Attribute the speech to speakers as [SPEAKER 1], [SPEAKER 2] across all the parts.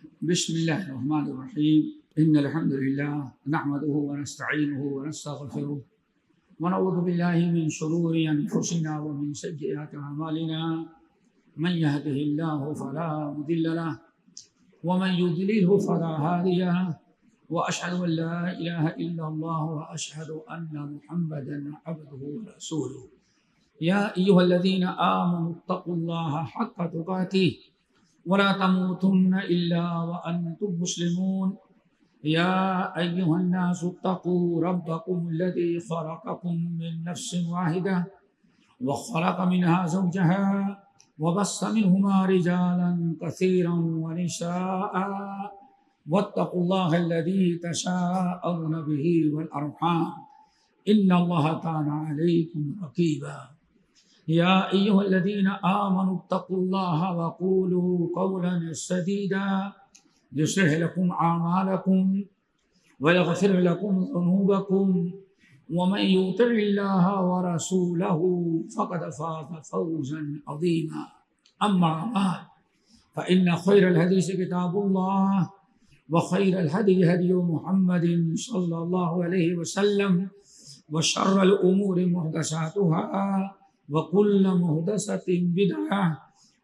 [SPEAKER 1] بسم الله الرحمن الرحيم. إن الحمد لله نحمده ونستعينه ونستغفره ونعوذ بالله من شرور أنفسنا ومن سيئات أعمالنا. من يهده الله فلا مضل له ومن يضلله فلا هادي له وأشهد أن لا إله إلا الله وأشهد أن محمدا عبده ورسوله. يا أيها الذين آمنوا اتقوا الله حق تقاته ولا تموتن إلا وأنتم مسلمون. يا أيها الناس اتقوا ربكم الذي خلقكم من نفس واحدة وخلق منها زوجها وبث منهما رجالا كثيرا ونساء واتقوا الله الذي تساءلون به والأرحام إن الله كان عليكم رقيبا. يا أيها الذين آمنوا اتقوا الله وقولوا قولا سديدا يصلح لكم أعمالكم ويغفر لكم ذنوبكم ومن يطع الله ورسوله فقد فاز فوزا عظيما. أما بعد فإن خير الحديث كتاب الله وخير الهدي هدي محمد صلى الله عليه وسلم وشر الأمور محدثاتها وكل محدثة بدعة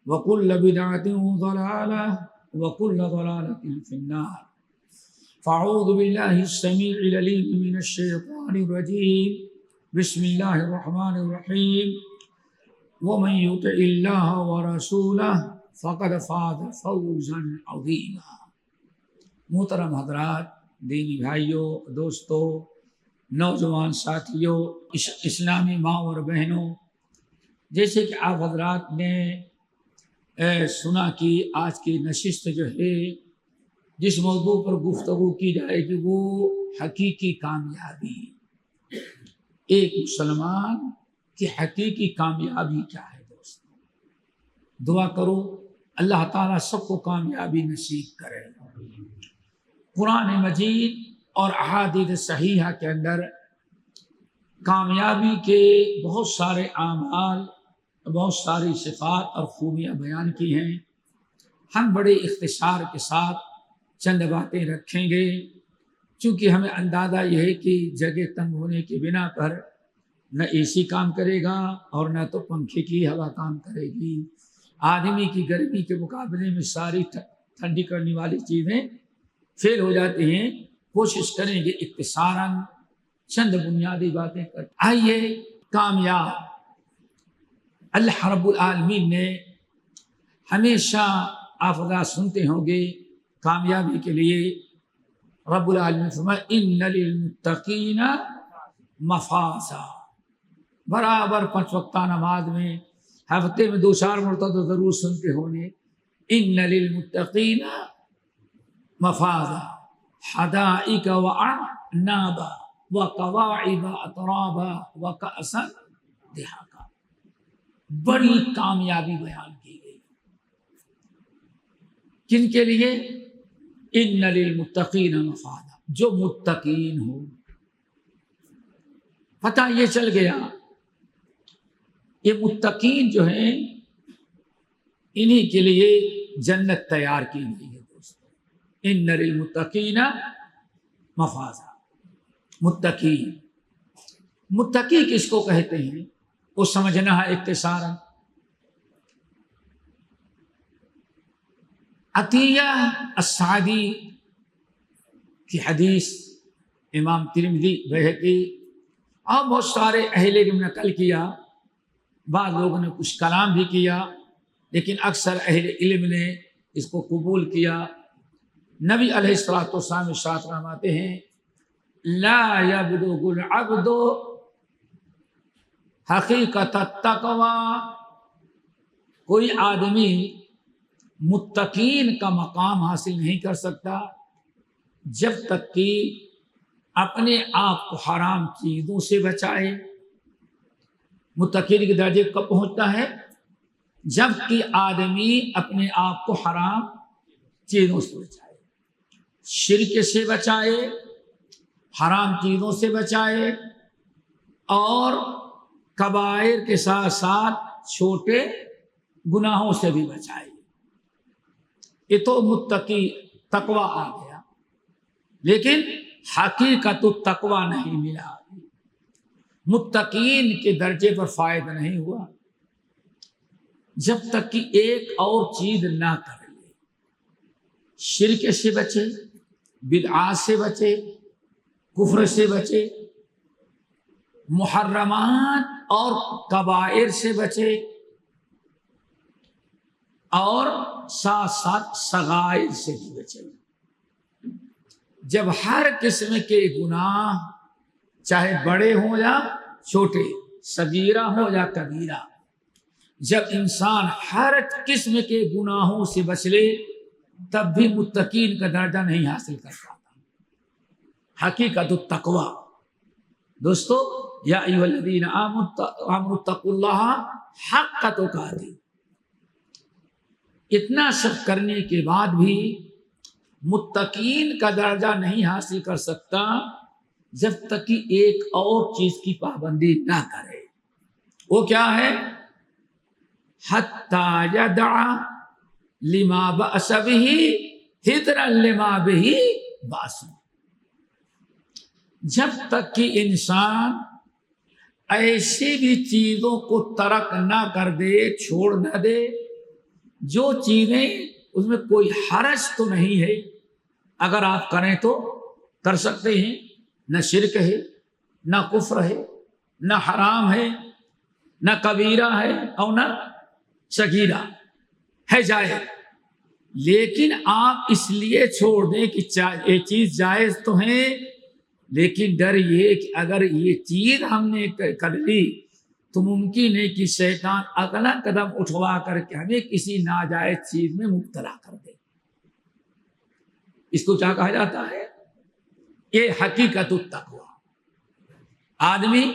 [SPEAKER 1] وكل بدعة ضلالة وكل ضلالة في النار. فأعوذ بالله السميع العليم من الشيطان الرجيم. بسم الله الرحمن الرحيم. ومن يطع الله ورسوله فقد فاز فوزا عظيما. محترم حضرات، دینی بھائیوں، دوستوں، نوجوان ساتھیوں، اسلامی ماں اور بہنوں، جیسے کہ آپ حضرات نے سنا کہ آج کی نشست جو ہے جس موضوع پر گفتگو کی جائے گی وہ حقیقی کامیابی. ایک مسلمان کی حقیقی کامیابی کیا ہے؟ دوستوں، دعا کرو اللہ تعالیٰ سب کو کامیابی نصیب کرے. قرآن مجید اور احادیث صحیحہ کے اندر کامیابی کے بہت سارے اعمال، بہت ساری صفات اور خوبیاں بیان کی ہیں. ہم بڑے اختصار کے ساتھ چند باتیں رکھیں گے، چونکہ ہمیں اندازہ یہ ہے کہ جگہ تنگ ہونے کی بنا پر نہ اے سی کام کرے گا اور نہ تو پنکھے کی ہوا کام کرے گی. آدمی کی گرمی کے مقابلے میں ساری ٹھنڈی کرنے والی چیزیں فیل ہو جاتی ہیں. کوشش کریں گے اختصاراً چند بنیادی باتیں کر. آئیے، کامیاب. اللہ رب العالمین نے ہمیشہ آپ حضرات سنتے ہوں گے کامیابی کے لیے رب العالمین فرمایا ان للمتقین مفازا. برابر 5 وقتہ نماز میں ہفتے میں 2-4 مرتبہ تو ضرور سنتے ہوں گے ان للمتقین مفازا حدائق واعنابا وکواعب اترابا وکأسا دہاقا. بڑی کامیابی بیان کی گئی. کن کے لیے؟ ان للمتقین مفازا، جو متقین ہو. پتہ یہ چل گیا یہ متقین جو ہیں انہی کے لیے جنت تیار کی گئی ہے. دوستوں، ان للمتقین مفازا. متقی کس کو کہتے ہیں وہ سمجھنا ہے اختصاراً. عطیہ السعدی کی حدیث امام ترمذی، بہقی اور بہت سارے اہل علم نقل کیا. بعض لوگوں نے کچھ کلام بھی کیا لیکن اکثر اہل علم نے اس کو قبول کیا. نبی علیہ الصلوۃ والسلام ارشاد فرماتے ہیں لا یبلغ العبد حقیقت التقوی. کوئی آدمی متقین کا مقام حاصل نہیں کر سکتا جب تک کہ اپنے آپ کو حرام چیزوں سے بچائے. متقین کے درجے کب پہنچتا ہے؟ جب کہ آدمی اپنے آپ کو حرام چیزوں سے بچائے، شرک سے بچائے، حرام چیزوں سے بچائے اور کبائر کے ساتھ ساتھ چھوٹے گناہوں سے بھی بچائے. یہ تو متقی تقوی آ گیا، لیکن حقیقت التقوی نہیں ملا، متقین کے درجے پر فائدہ نہیں ہوا جب تک کہ ایک اور چیز نہ کر لے، شرک سے بچے، بدعات سے بچے، کفر سے بچے، محرمات اور کبائر سے بچے، اور ساتھ ساتھ صغائر سے بھی بچے۔ جب ہر قسم کے گناہ چاہے بڑے ہوں یا چھوٹے، صغیرہ ہو یا کبیرہ، جب انسان ہر قسم کے گناہوں سے بچ لے تب بھی متقین کا درجہ نہیں حاصل کر پاتا۔ حقیقت التقوی دوستو، یا ایھا الذین آمنوا اتقوا اللہ حق تقاتے، اتنا سب کرنے کے بعد بھی متقین کا درجہ نہیں حاصل کر سکتا جب تک کہ ایک اور چیز کی پابندی نہ کرے۔ وہ کیا ہے؟ حتی یدع لما بأس بہ حذرا لما بہ بأس، جب تک کہ انسان ایسی بھی چیزوں کو ترک نہ کر دے، چھوڑ نہ دے جو چیزیں اس میں کوئی حرج تو نہیں ہے، اگر آپ کریں تو کر سکتے ہیں، نہ شرک ہے، نہ کفر ہے، نہ حرام ہے، نہ کبیرہ ہے اور نہ صغیرہ ہے، جائز، لیکن آپ اس لیے چھوڑ دیں کہ یہ چیز جائز تو ہے، لیکن ڈر یہ کہ اگر یہ چیز ہم نے کر لی تو ممکن ہے کہ شیطان اگلا قدم اٹھوا کر کے ہمیں کسی ناجائز چیز میں مبتلا کر دے۔ اس کو کیا کہا جاتا ہے؟ یہ حقیقت التقوی۔ آدمی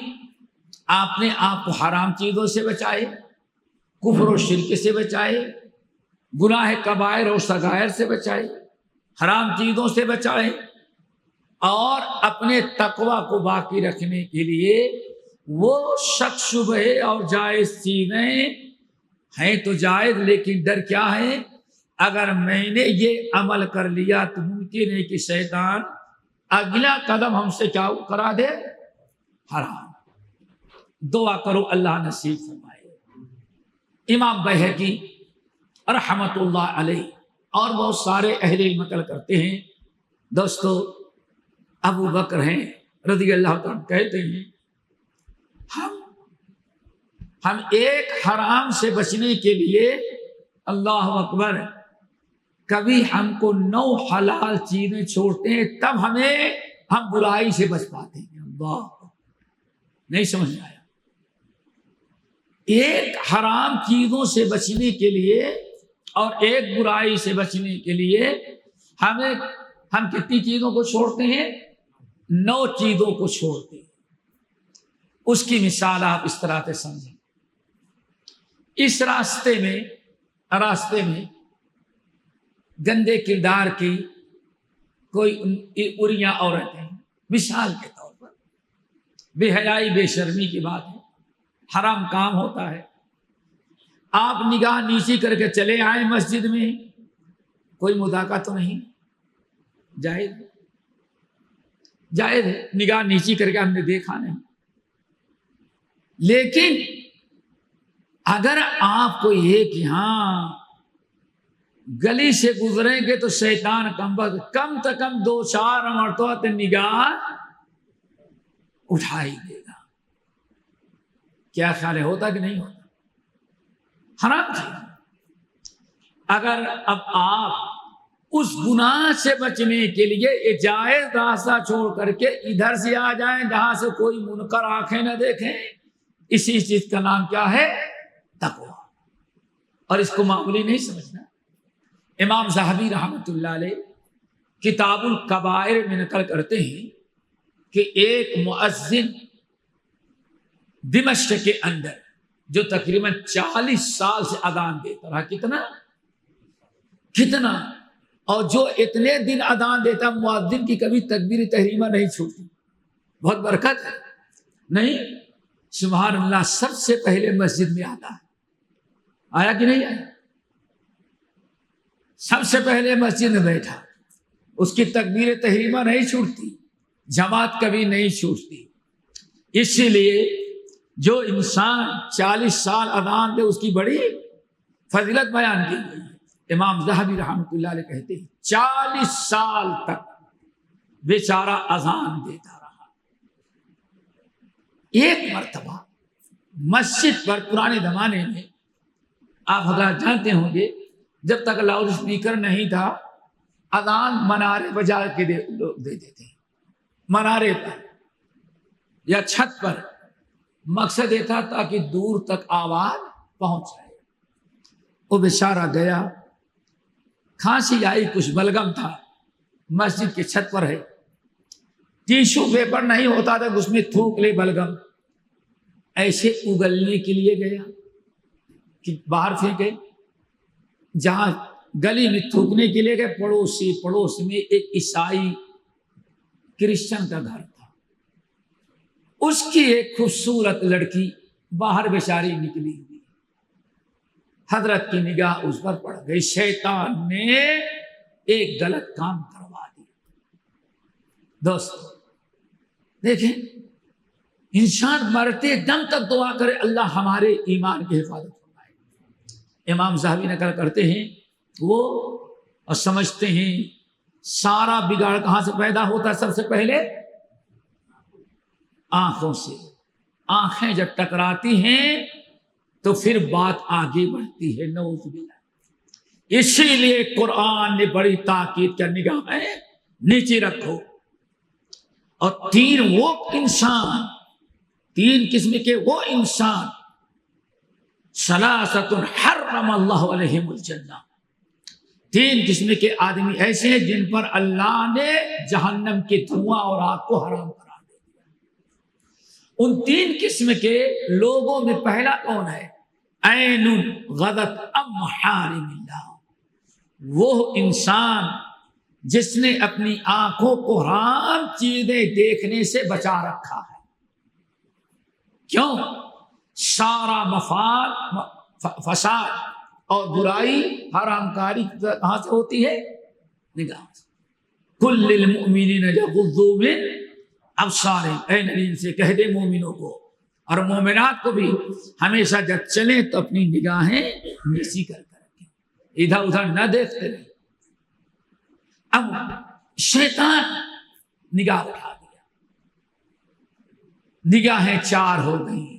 [SPEAKER 1] اپنے آپ کو حرام چیزوں سے بچائے، کفر و شرک سے بچائے، گناہ کبائر اور صغائر سے بچائے، حرام چیزوں سے بچائے، اور اپنے تقوی کو باقی رکھنے کے لیے وہ شک شبہ اور جائز چیزیں ہیں تو جائز، لیکن ڈر کیا ہے؟ اگر میں نے یہ عمل کر لیا تو ممکن ہے کہ شیطان اگلا قدم ہم سے کیا کرا دے؟ حرام۔ دعا کرو اللہ نصیب فرمائے۔ امام بہقی رحمت اللہ علیہ اور بہت سارے اہل علم نقل کرتے ہیں، دوستو ابو بکر ہیں رضی اللہ تعالیٰ کہتے ہیں ہم ایک حرام سے بچنے کے لیے، اللہ اکبر، کبھی ہم کو 9 حلال چیزیں چھوڑتے ہیں تب ہم برائی سے بچ پاتے ہیں۔ اللہ، نہیں سمجھ میں آیا؟ ایک حرام چیزوں سے بچنے کے لیے اور ایک برائی سے بچنے کے لیے ہم کتنی چیزوں کو چھوڑتے ہیں؟ 9 چیزوں کو چھوڑتے ہیں۔ اس کی مثال آپ اس طرح سے سمجھیں، اس راستے میں گندے کردار کی کوئی اریاں عورتیں، مثال کے طور پر بے حیائی بے شرمی کی بات ہے، حرام کام ہوتا ہے، آپ نگاہ نیچی کر کے چلے آئے مسجد میں، کوئی مذاکرہ تو نہیں، جائز ہے، نگاہ نیچی کر کے ہم نے دیکھا نہیں، لیکن اگر آپ کو یہ کہ ہاں گلی سے گزریں گے تو شیطان کم سے کم 2-4 مرتبہ نگاہ اٹھائی دے گا، کیا خیال ہے؟ ہوتا کہ نہیں ہوتا؟ حرام چیز۔ اگر اب آپ اس گناہ سے بچنے کے لیے یہ جائز راستہ چھوڑ کر کے ادھر سے آ جائیں جہاں سے کوئی منکر آنکھیں نہ دیکھیں، اسی چیز کا نام کیا ہے؟ تقوی۔ اور اس کو معمولی نہیں سمجھنا۔ امام ذہبی رحمۃ اللہ علیہ کتاب الکبائر میں نقل کرتے ہیں کہ ایک مؤذن دمشق کے اندر جو تقریباً 40 سال سے اذان دیتا رہا، کتنا، اور جو اتنے دن اذان دیتا، مؤذن کی کبھی تکبیر تحریمہ نہیں چھوٹی، بہت برکت ہے، نہیں، سبحان اللہ، سب سے پہلے مسجد میں آتا ہے، آیا کہ نہیں آیا؟ سب سے پہلے مسجد میں بیٹھا، اس کی تکبیر تحریمہ نہیں چھوٹتی، جماعت کبھی نہیں چھوٹتی۔ اسی لیے جو انسان 40 سال اذان دے اس کی بڑی فضیلت بیان کی گئی ہے۔ امام ذہبی رحمۃ اللہ علیہ کہتے ہیں 40 سال تک بیچارہ اذان دیتا رہا۔ ایک مرتبہ مسجد پر پرانے زمانے میں آپ حضرات جانتے ہوں گے جب تک لاؤڈ اسپیکر نہیں تھا اذان منارے بجا کے لوگ دیتے تھے، منارے پر یا چھت پر۔ مقصد یہ تھا تاکہ دور تک آواز پہنچ جائے۔ وہ بیچارہ گیا، کھانسی آئی، کچھ بلغم تھا، مسجد کی چھت پر ہے، ٹیشو پیپر نہیں ہوتا تھا اس میں تھوک لے بلغم، ایسے اگلنے کے لیے گیا کہ باہر پھینکے۔ جہاں گلی میں تھوکنے کے لیے گئے، پڑوس میں ایک عیسائی کرسچن کا گھر تھا، اس کی ایک خوبصورت لڑکی باہر بیچاری نکلی ہوئی، حضرت کی نگاہ اس پر پڑ گئی، شیطان نے ایک غلط کام کروا دیا۔ دوستو دیکھیں، انسان مرتے دم تک دعا کرے اللہ ہمارے ایمان کی حفاظت فرمائے۔ امام ذہبی نقل کرتے ہیں وہ اور سمجھتے ہیں سارا بگاڑ کہاں سے پیدا ہوتا ہے؟ سب سے پہلے آنکھوں سے۔ آنکھیں جب ٹکراتی ہیں تو پھر بات آگے بڑھتی ہے، نعوذ باللہ۔ اسی لیے قرآن نے بڑی تاکید کر نگاہیں نیچے رکھو۔ اور تین قسم کے وہ انسان، ثلاثۃ حرم اللہ علیہم الجنہ، 3 قسم کے آدمی ایسے ہیں جن پر اللہ نے جہنم کے دھواں اور آگ کو حرام کرا دیا۔ ان 3 قسم کے لوگوں میں پہلا کون ہے؟ عین غضت عن محارم اللہ، وہ انسان جس نے اپنی آنکھوں کو حرام چیزیں دیکھنے سے بچا رکھا ہے۔ کیوں؟ سارا فساد اور برائی، حرام کاری کہاں سے ہوتی ہے؟ نگاہ سے۔ کل للمؤمنین یغضوا من ابصارہم، اے نبی ان سے کہہ دے مومنوں کو اور مومنات کو بھی ہمیشہ جب چلیں تو اپنی نگاہیں نیچی کر کے رکھیں، ادھر ادھر نہ دیکھتے رہیں۔ اب شیطان نگاہ اٹھا دیا، نگاہیں 4 ہو گئیں،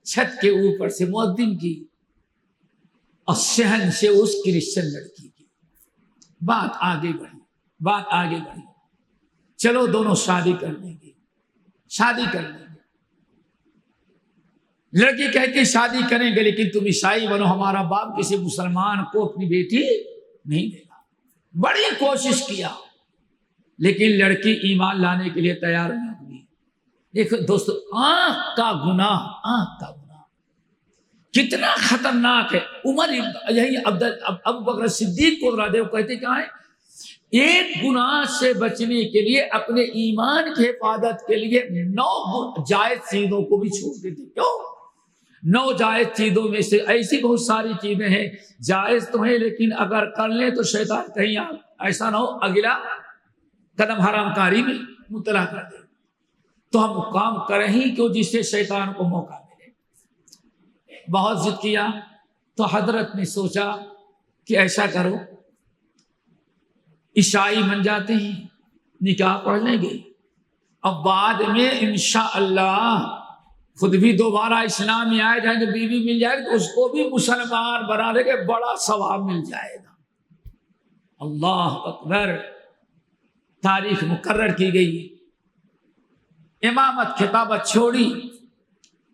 [SPEAKER 1] چھت کے اوپر سے مؤذن کی اور صحن سے اس کرسچن لڑکی کی۔ بات آگے بڑھی، چلو دونوں شادی کر لیں گے۔ لڑکی کہتی شادی کریں گے لیکن تم عیسائی بنو، ہمارا باپ کسی مسلمان کو اپنی بیٹی نہیں دے گا۔ بڑی کوشش کیا لیکن لڑکی ایمان لانے کے لیے تیار نہیں ہوئی۔ دیکھو دوستو، آنکھ کا گناہ کتنا خطرناک ہے۔ عمر یہی ابو بکر صدیق کو کہتے کہاں ہے؟ ایک گناہ سے بچنے کے لیے، اپنے ایمان کی حفاظت کے لیے 9 جائز چیزوں کو بھی چھوڑ دیتے۔ کیوں؟ 9 جائز چیزوں میں سے ایسی بہت ساری چیزیں ہیں جائز تو ہیں لیکن اگر کر لیں تو شیطان کہیں ایسا نہ ہو اگلا قدم حرام کاری میں مبتلا کر دے، تو ہم کام کریں ہی کیوں جس سے شیطان کو موقع ملے۔ بہت ضد کیا تو حضرت نے سوچا کہ ایسا کرو، عیسائی بن جاتے ہیں، نکاح پڑھ لیں گے اور بعد میں انشاءاللہ خود بھی دوبارہ اسلام میں آئے جائیں گے، بیوی مل جائے گی تو اس کو بھی مسلمان بنا لے کے بڑا ثواب مل جائے گا۔ اللہ اکبر۔ تاریخ مقرر کی گئی، امامت خطابت چھوڑی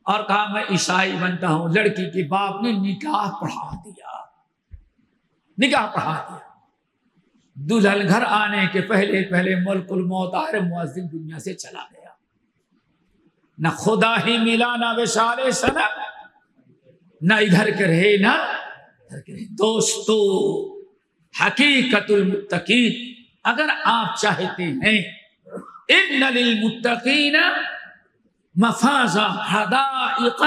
[SPEAKER 1] اور کہا میں عیسائی بنتا ہوں۔ لڑکی کے باپ نے نکاح پڑھا دیا۔ دلہن گھر آنے کے پہلے ملک الموت آئے، مؤذن دنیا سے چلا گیا۔ نہ خدا ہی ملا، نہ وصال سنم، نہ ادھر کے رہے نہ ادھر کے رہے۔ دوستو، حقیقت المتقین اگر آپ چاہتے ہیں ان للمتقین مفازا حدائق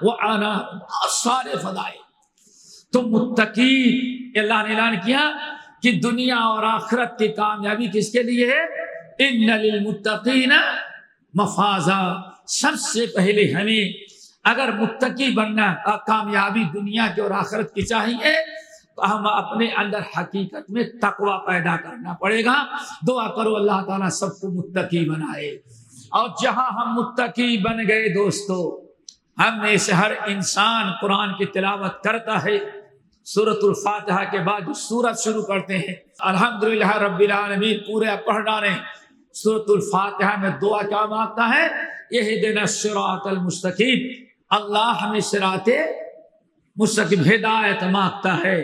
[SPEAKER 1] وعناب، بہت سارے فضائل، تو متقین اللہ نے اعلان کیا کہ دنیا اور آخرت کی کامیابی کس کے لیے ہے؟ ان للمتقین مفازا، سب سے پہلے ہمیں اگر متقی بننا، کامیابی دنیا کی اور آخرت کی چاہیے تو ہم اپنے اندر حقیقت میں تقوی پیدا کرنا پڑے گا۔ دعا کرو اللہ تعالیٰ سب کو متقی بنائے۔ اور جہاں ہم متقی بن گئے دوستو، ہم میں سے ہر انسان قرآن کی تلاوت کرتا ہے۔ سورۃ الفاتحہ کے بعد جو سورت شروع کرتے ہیں الحمدللہ رب العالمین پورے پڑھ ڈالیں۔ سورۃ الفاتحہ میں دعا کیا مانگتا ہے؟ اہدنا الصراط المستقیم، اللہ ہمیں صراط مستقیم ہدایت مانگتا ہے،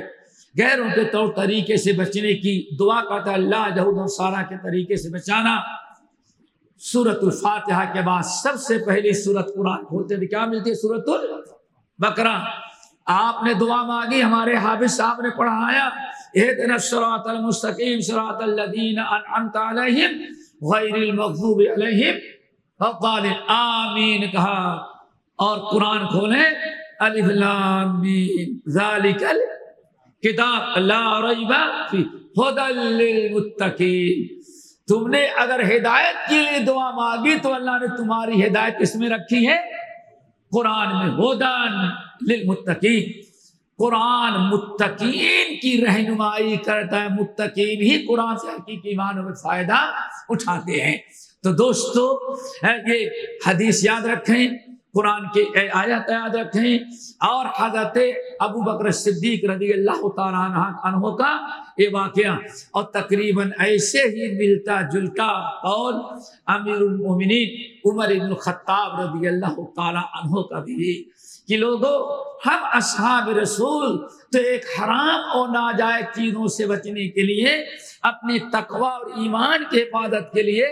[SPEAKER 1] غیروں کے طور طریقے سے بچنے کی دعا کرتا ہے، اللہ یہود و نصارہ کے طریقے سے بچانا۔ سورۃ الفاتحہ کے بعد سب سے پہلی سورت قرآن کھولتے تھے، کیا ملتی ہے؟ سورۃ البقرہ۔ آپ نے دعا مانگی، ہمارے حافظ صاحب نے پڑھایا اہدنا الصراط المستقیم صراط الذین انعمت علیہم غیر المغضوب علیہم ولا آمین کہا۔ اور قرآن کھولیں الف لام میم ذالک الکتاب لا ریب فیہ ھدی للمتقین۔ تم نے اگر ہدایت کے لیے دعا مانگی تو اللہ نے تمہاری ہدایت کس میں رکھی ہے؟ قرآن میں۔ ھدی للمتقین، قرآن متقین کی رہنمائی کرتا ہے، متقین ہی قرآن سے حقیقی معنوں میں فائدہ اٹھاتے ہیں۔ تو دوستو یہ حدیث یاد رکھیں، قرآن کی آیت یاد رکھیں، اور حضرت ابو بکر صدیق رضی اللہ تعالیٰ عنہ کا یہ واقعہ، اور تقریباً ایسے ہی ملتا جلتا قول امیر المومنین عمر بن الخطاب رضی اللہ تعالیٰ عنہ کا بھی، کہ لوگوں ہم اصحاب رسول تو ایک حرام اور ناجائز چیزوں سے بچنے کے لیے، اپنے تقوی اور ایمان کی حفاظت کے لیے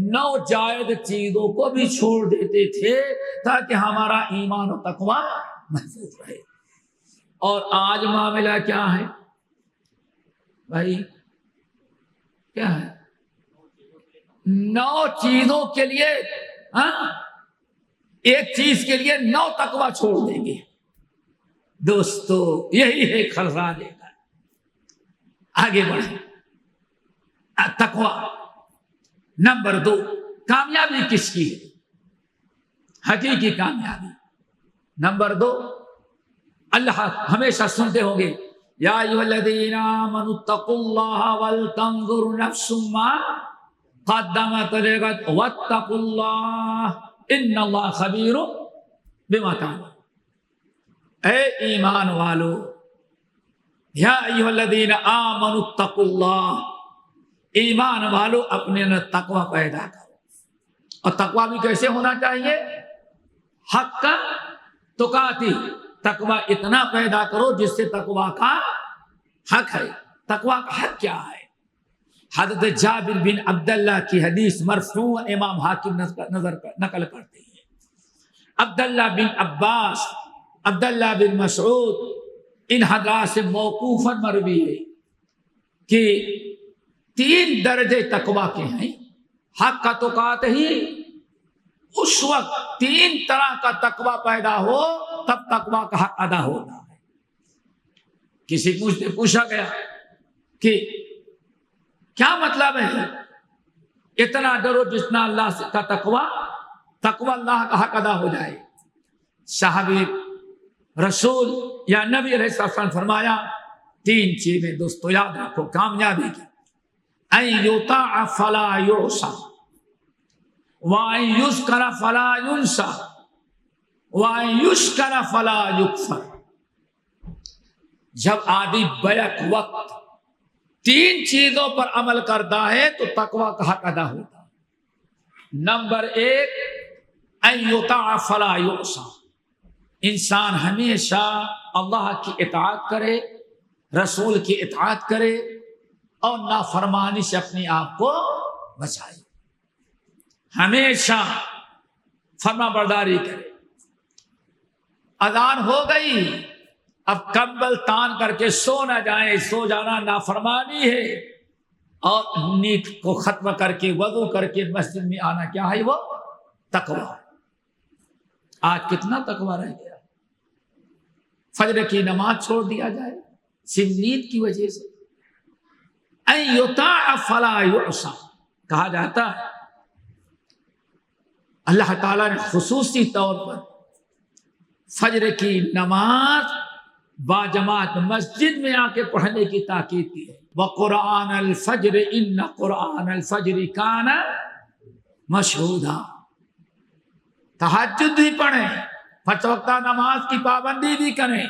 [SPEAKER 1] ناجائز چیزوں کو بھی چھوڑ دیتے تھے تاکہ ہمارا ایمان و تقوی محفوظ رہے۔ اور آج معاملہ کیا ہے بھائی؟ کیا ہے؟ 9 چیزوں کے لیے ایک چیز کے لیے 9 تقوی چھوڑ دیں گے۔ دوستو یہی ہے خزانے کا۔ آگے بڑھیں۔ تقوی نمبر 2، کامیابی کس کی ہے؟ حقیقی کامیابی۔ نمبر 2، اللہ ہمیشہ سنتے ہوں گے یا ایھا الذین آمنوا اتقوا اللہ ولتنظر نفس ما قدمت لغد واتقوا اللہ ان اللہ خبیر بما تعملون۔ اے ایمان والو، یا ایھا الذین آمنوا اتقوا اللہ، ایمان والو اپنے اندر تقوی پیدا کرو۔ اور تقوی بھی کیسے ہونا چاہیے؟ حق کا تقاتی، تقوی اتنا پیدا کرو جس سے تقوی کا حق ہے۔ تقوی کا حق کیا ہے؟ حضرت جابر بن عبداللہ کی حدیث مرفوع امام حاکم نقل کرتے ہیں۔ عبداللہ بن عباس، عبداللہ بن مسعود، ان حضرات سے موقوفاً مروی ہے کہ 3 درجے تقوی کے ہیں۔ حق کا تقات ہی اس وقت 3 طرح کا تقوی پیدا ہو تب تقوی کا حق ادا ہوتا ہے۔ کسی مجھ سے پوچھا گیا کہ کیا مطلب ہے اتنا ڈرو جتنا اللہ سے کا تقوی اللہ کا حق ادا ہو جائے؟ صحابی رسول یا نبی علیہ السلام فرمایا 3 چیزیں دوستو یاد رکھو کامیابی کی۔ ان یطاع فلا یعصى وان یذکر فلا ینسى وان یشکر فلا یکفر۔ جب آدمی بیک وقت 3 چیزوں پر عمل کرتا ہے تو تقوی کا حق ادا ہوتا ہے۔ نمبر 1، ان یطاع فلا یعصى، انسان ہمیشہ اللہ کی اطاعت کرے، رسول کی اطاعت کرے اور نافرمانی سے اپنے آپ کو بچائے، ہمیشہ فرما برداری کرے۔ اذان ہو گئی، اب کمبل تان کر کے سو نہ جائیں، سو جانا نافرمانی ہے، اور نیند کو ختم کر کے وضو کر کے مسجد میں آنا کیا ہے؟ وہ تقوی۔ آج کتنا تقوی رہ گیا؟ فجر کی نماز چھوڑ دیا جائے صرف نیند کی وجہ سے، ان یطاع فلا یعصى، کہا جاتا ہے اللہ تعالیٰ نے خصوصی طور پر فجر کی نماز باجماعت مسجد میں آ کے پڑھنے کی تاکید کی ہے۔ وقرآن الفجر ان قرآن الفجر کان مشہودا، تہجد بھی پڑھیں، پانچ وقتہ نماز کی پابندی بھی کریں،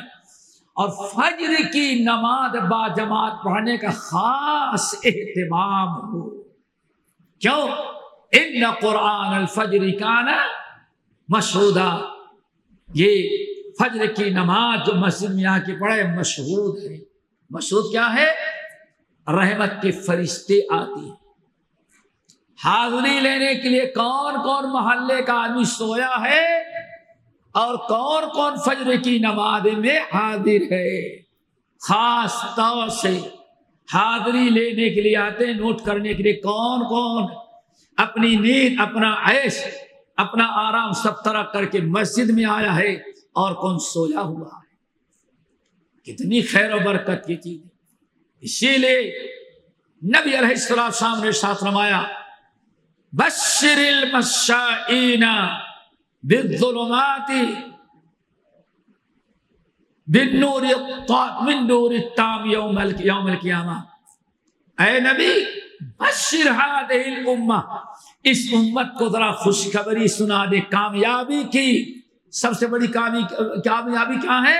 [SPEAKER 1] اور فجر کی نماز باجماعت پڑھنے کا خاص اہتمام ہو۔ کیوں؟ ان قرآن الفجر کان مشہودا، یہ فجر کی نماز جو مسجد میں آ کے پڑھے مشہود ہے۔ مشہود کیا ہے؟ رحمت کے فرشتے آتے ہیں حاضری لینے کے لیے۔ کون کون محلے کا آدمی سویا ہے اور کون کون فجر کی نماز میں حاضر ہے، خاص طور سے حاضری لینے کے لیے آتے ہیں، نوٹ کرنے کے لیے کون کون اپنی نیند، اپنا عیش، اپنا آرام سب ترک کر کے مسجد میں آیا ہے اور کون سویا ہوا ہے۔ کتنی خیر و برکت کی چیز ہے۔ اسی لیے نبی علیہ السلام نے ساتھ فرمایا بشر المشائین بالظلمات بالنور من نور التام یوم القیامہ۔ اے نبی بشر هذه الامہ، اس امت کو ذرا خوشخبری سنا دے کامیابی کی۔ سب سے بڑی کامیابی کیا ہے؟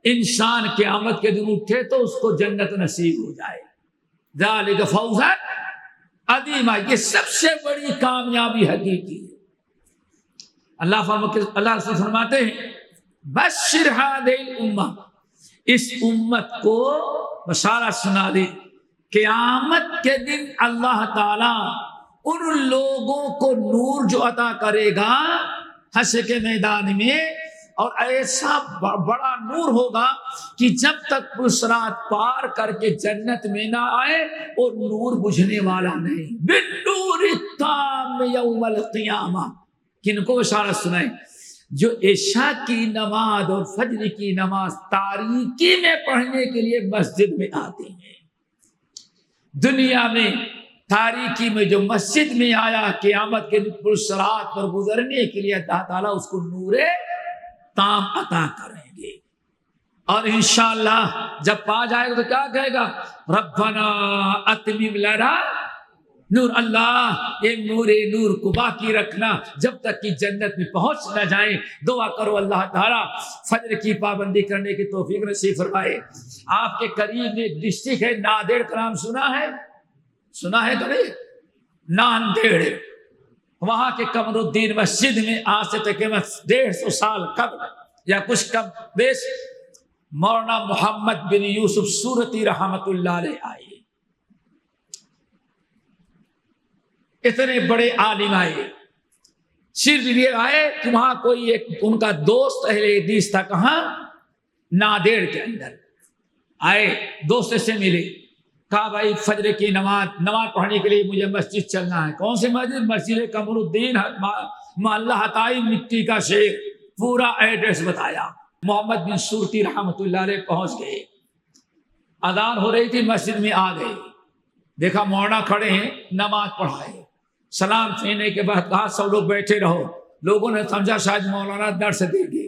[SPEAKER 1] انسان قیامت کے دن اٹھے تو اس کو جنت نصیب ہو جائے، ذالک فوزا عظیما، یہ سب سے بڑی کامیابی حقیقی ہے۔ اللہ سے فرماتے ہیں بشر هذه الامہ، اس امت کو بشارت سنا دے، قیامت کے دن اللہ تعالی ان لوگوں کو نور جو عطا کرے گا حشر کے میدان میں، اور ایسا بڑا نور ہوگا کہ جب تک صراط پار کر کے جنت میں نہ آئے وہ نور بجھنے والا نہیں۔ بالنور التام یوم القیامہ، کن کو بشارت سنائے؟ جو عشاء کی نماز اور فجر کی نماز تاریکی میں پڑھنے کے لیے مسجد میں آتے ہیں۔ دنیا میں تاریکی میں جو مسجد میں آیا، قیامت کے صراط پر گزرنے کے لیے اللہ تعالیٰ اس کو نور تام عطا کریں گے، اور انشاءاللہ جب پا جائے گا تو کیا کہے گا؟ ربنا اتمم لنا نور، اللہ یہ نور کو باقی رکھنا جب تک کہ جنت میں پہنچ نہ جائیں۔ دعا کرو اللہ تعالیٰ فجر کی پابندی کرنے کی توفیق نصیب فرمائے۔ آپ کے قریب میں ایک ڈسٹرکٹ ہے نادیڑ کا نام سنا ہے کبھی؟ ناندیڑ، وہاں کے قمر الدین مسجد میں آج سے تقریباً 150 سال قبل یا کچھ کم بیش مولانا محمد بن یوسف سورتی رحمت اللہ علیہ آئے۔ اتنے بڑے عالم آئے، صرف یہ آئے کہ وہاں کوئی ایک ان کا دوست اہل حدیث تھا، کہاں؟ نادیڑ کے اندر آئے، دوست سے ملے، کہا بھائی فجر کی نماز پڑھنے کے لیے مجھے مسجد چلنا ہے۔ کون سی مسجد؟ مسجد قمر الدین محلہ حتائی مٹی کا شیخ، پورا ایڈریس بتایا۔ محمد بن سورتی رحمت اللہ علیہ پہنچ گئے، اذان ہو رہی تھی، مسجد میں آ گئے، دیکھا مولانا کھڑے ہیں، نماز پڑھائے، سلام پھیرنے کے بعد کہا سب لوگ بیٹھے رہو۔ لوگوں نے سمجھا شاید مولانا درس دے گے،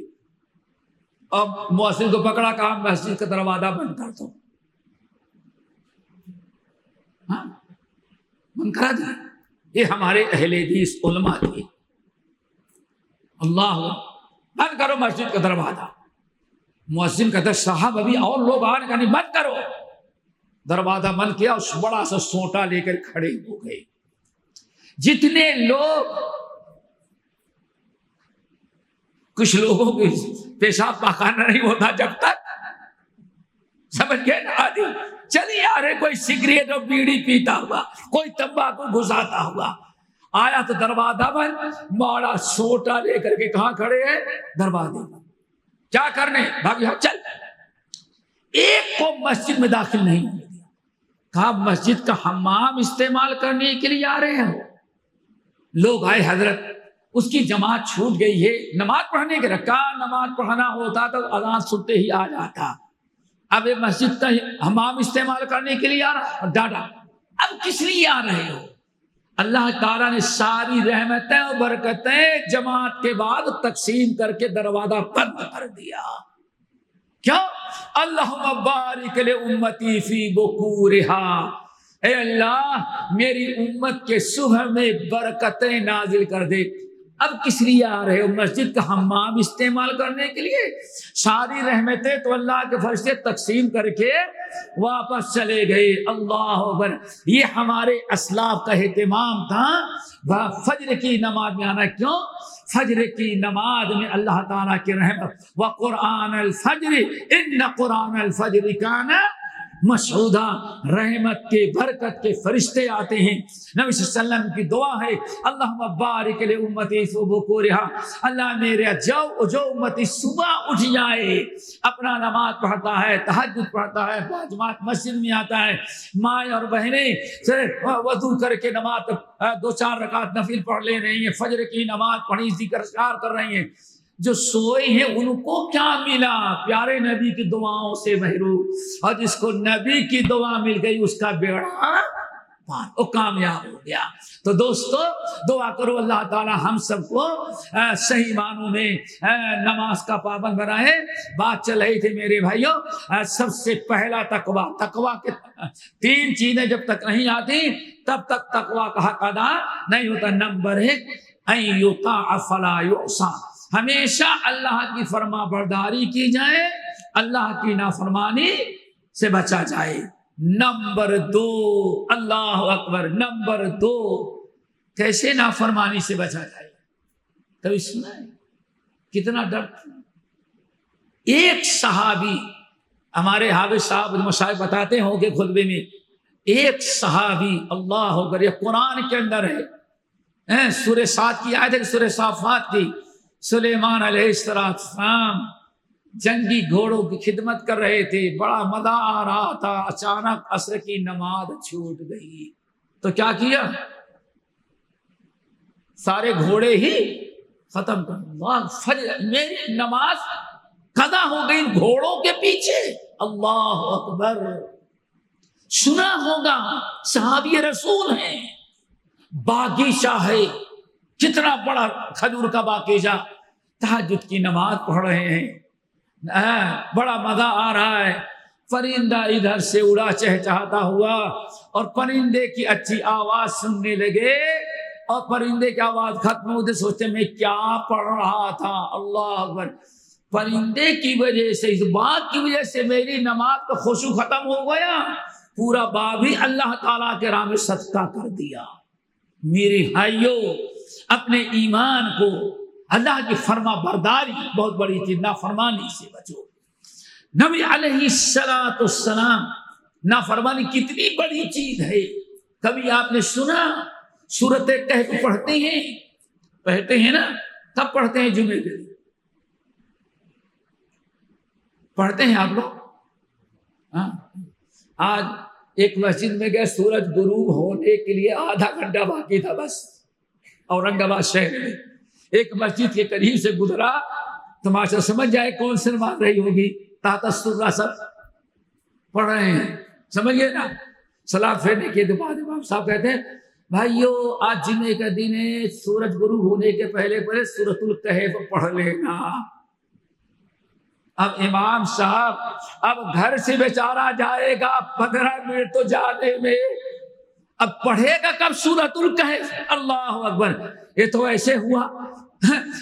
[SPEAKER 1] اب مؤذن کو پکڑا، کہا مسجد کا دروازہ بند کر دو، من کرا دیا۔ یہ ہمارے اہل حدیث علماء تھے، اللہ بند کرو مسجد کا دروازہ۔ مؤذن کہتا صاحب ابھی اور لوگ آنے کا نہیں، بند کرو۔ دروازہ بند کیا، اس بڑا سا سوٹا لے کر کھڑے ہو گئے۔ جتنے لوگ، کچھ لوگوں کے پیشاب پاخانہ نہیں ہوتا جب تک، سمجھ گئے نا آدھی، چلیے آ رہے کوئی سگریٹ اور بیڑی پیتا ہوا، کوئی تمباکو گھساتا ہوا، آیا تو دروازہ بند، بڑا سوٹا لے کر کے کہاں کھڑے ہیں؟ دروازے بند۔ کیا کرنے؟ بھاگی چل۔ ایک کو مسجد میں داخل نہیں ہونے دیا، کہا مسجد کا حمام استعمال کرنے کے لیے آ رہے ہیں۔ لوگ آئے، حضرت اس کی جماعت چھوٹ گئی ہے، نماز پڑھنے کے رکھا، نماز پڑھنا ہوتا تو اذان سنتے ہی آ جاتا، اب یہ مسجد کا حمام استعمال کرنے کے لیے آ رہا ہے، ڈاٹا اب کس لیے آ رہے ہو؟ اللہ تعالیٰ نے ساری رحمتیں اور برکتیں جماعت کے بعد تقسیم کر کے دروازہ بند کر دیا. کیا؟ اللہم بارک لامتی فی بکورہا، اے اللہ میری امت کے صبح میں برکتیں نازل کر دے. اب کس لیے آ رہے ہو؟ مسجد کا حمام استعمال کرنے کے لیے؟ ساری رحمتیں تو اللہ کے فرشتے تقسیم کر کے واپس چلے گئے. اللہ اکبر. یہ ہمارے اسلاف کا اہتمام تھا فجر کی نماز میں آنا. کیوں؟ فجر کی نماز میں اللہ تعالیٰ کی رحمت. وقرآن الفجر ان قرآن الفجر کان مشہودہ، رحمت کے برکت کے فرشتے آتے ہیں. نبی صلی اللہ علیہ وسلم کی دعا ہے اللہم بارک لامتی فی بکورہا، اللہ میرے جو امتی صبح اٹھ جائے، اپنا نماز پڑھتا ہے، تہجد پڑھتا ہے، جماعت مسجد میں آتا ہے، مائیں اور بہنیں وضو کر کے نماز 2-4 رکعت نفل پڑھ لے رہی ہیں، فجر کی نماز پڑھی، ذکر اذکار کر رہی ہیں. جو سوئے ہیں ان کو کیا ملا؟ پیارے نبی کی دعاؤں سے محروم. اور جس کو نبی کی دعا مل گئی اس کا بیڑا پار، وہ کامیاب ہو گیا. تو دوستو دعا کرو اللہ تعالی ہم سب کو صحیح معنوں میں نماز کا پابند بنائے. بات چل رہی تھی میرے بھائیوں، سب سے پہلا تقویٰ. تقویٰ کے 3 چیزیں جب تک نہیں آتی تب تک تقویٰ کا حق ادا نہیں ہوتا. نمبر 1 ان یطاع فلا یعصی، ہمیشہ اللہ کی فرما برداری کی جائے، اللہ کی نافرمانی سے بچا جائے. نمبر 2 اللہ اکبر. نمبر 2 کیسے نافرمانی سے بچا جائے؟ کبھی سنا ہے کتنا ڈر تھا؟ ایک صحابی، ہمارے حافظ صاحب مشائخ بتاتے ہوں گے خطبے میں، ایک صحابی اللہ اکبر، یہ قرآن کے اندر ہے، سورہ 7 کی آیت ہے، سورہ صافات کی. سلیمان علیہ السلام جنگی گھوڑوں کی خدمت کر رہے تھے، بڑا مزہ آ رہا تھا. اچانک عصر کی نماز چھوٹ گئی تو کیا کیا؟ سارے گھوڑے ہی ختم کر دیا. فجر میری نماز قضا ہو گئی گھوڑوں کے پیچھے. اللہ اکبر. سنا ہوگا صحابی رسول ہیں، باغیچہ ہے، کتنا بڑا کھجور کا باغیچہ، تہجد کی نماز پڑھ رہے ہیں، بڑا مزہ آ رہا ہے. پرندہ ادھر سے اڑا چہچہاتا ہوا اور پرندے کی اچھی آواز سننے لگے، اور پرندے کی آواز ختم ہوتے سوچتے میں کیا پڑھ رہا تھا. اللہ اکبر. پرندے کی وجہ سے، اس بات کی وجہ سے میری نماز کا خشوع ختم ہو گیا، پورا باب ہی اللہ تعالیٰ کے راہ میں صدقہ کر دیا. میرے بھائیوں اپنے ایمان کو، اللہ کی فرما برداری بہت بڑی چیز، نافرمانی سے بچو. نبی علیہ السلام، نافرمانی کتنی بڑی چیز ہے. کبھی آپ نے سنا سورۃ کہف پڑھتے ہیں نا؟ کب پڑھتے ہیں؟ جمعے کے دن پڑھتے ہیں آپ لوگ. آج ایک مسجد میں گئے، سورج غروب ہونے کے لیے آدھا گھنٹہ باقی تھا بس. اورنگ آباد شہر میں ایک مسجد کے قریب سے گزرا، تماشا سمجھ جائے کون سی نماز رہی ہوگی. تحت السرہ سب پڑھ رہے ہیں، سمجھ گئے نا؟ سلام پھیرنے کے بعد امام صاحب کہتے ہیں بھائیو آج جمعے کا دن ہے، سورج غروب ہونے کے پہلے سورۃ الکہف پڑھ لینا. اب امام صاحب اب گھر سے بیچارہ جائے گا 15 منٹ تو جانے میں، اب پڑھے گا کب سورۃ الکہف؟ اللہ اکبر. یہ تو ایسے ہوا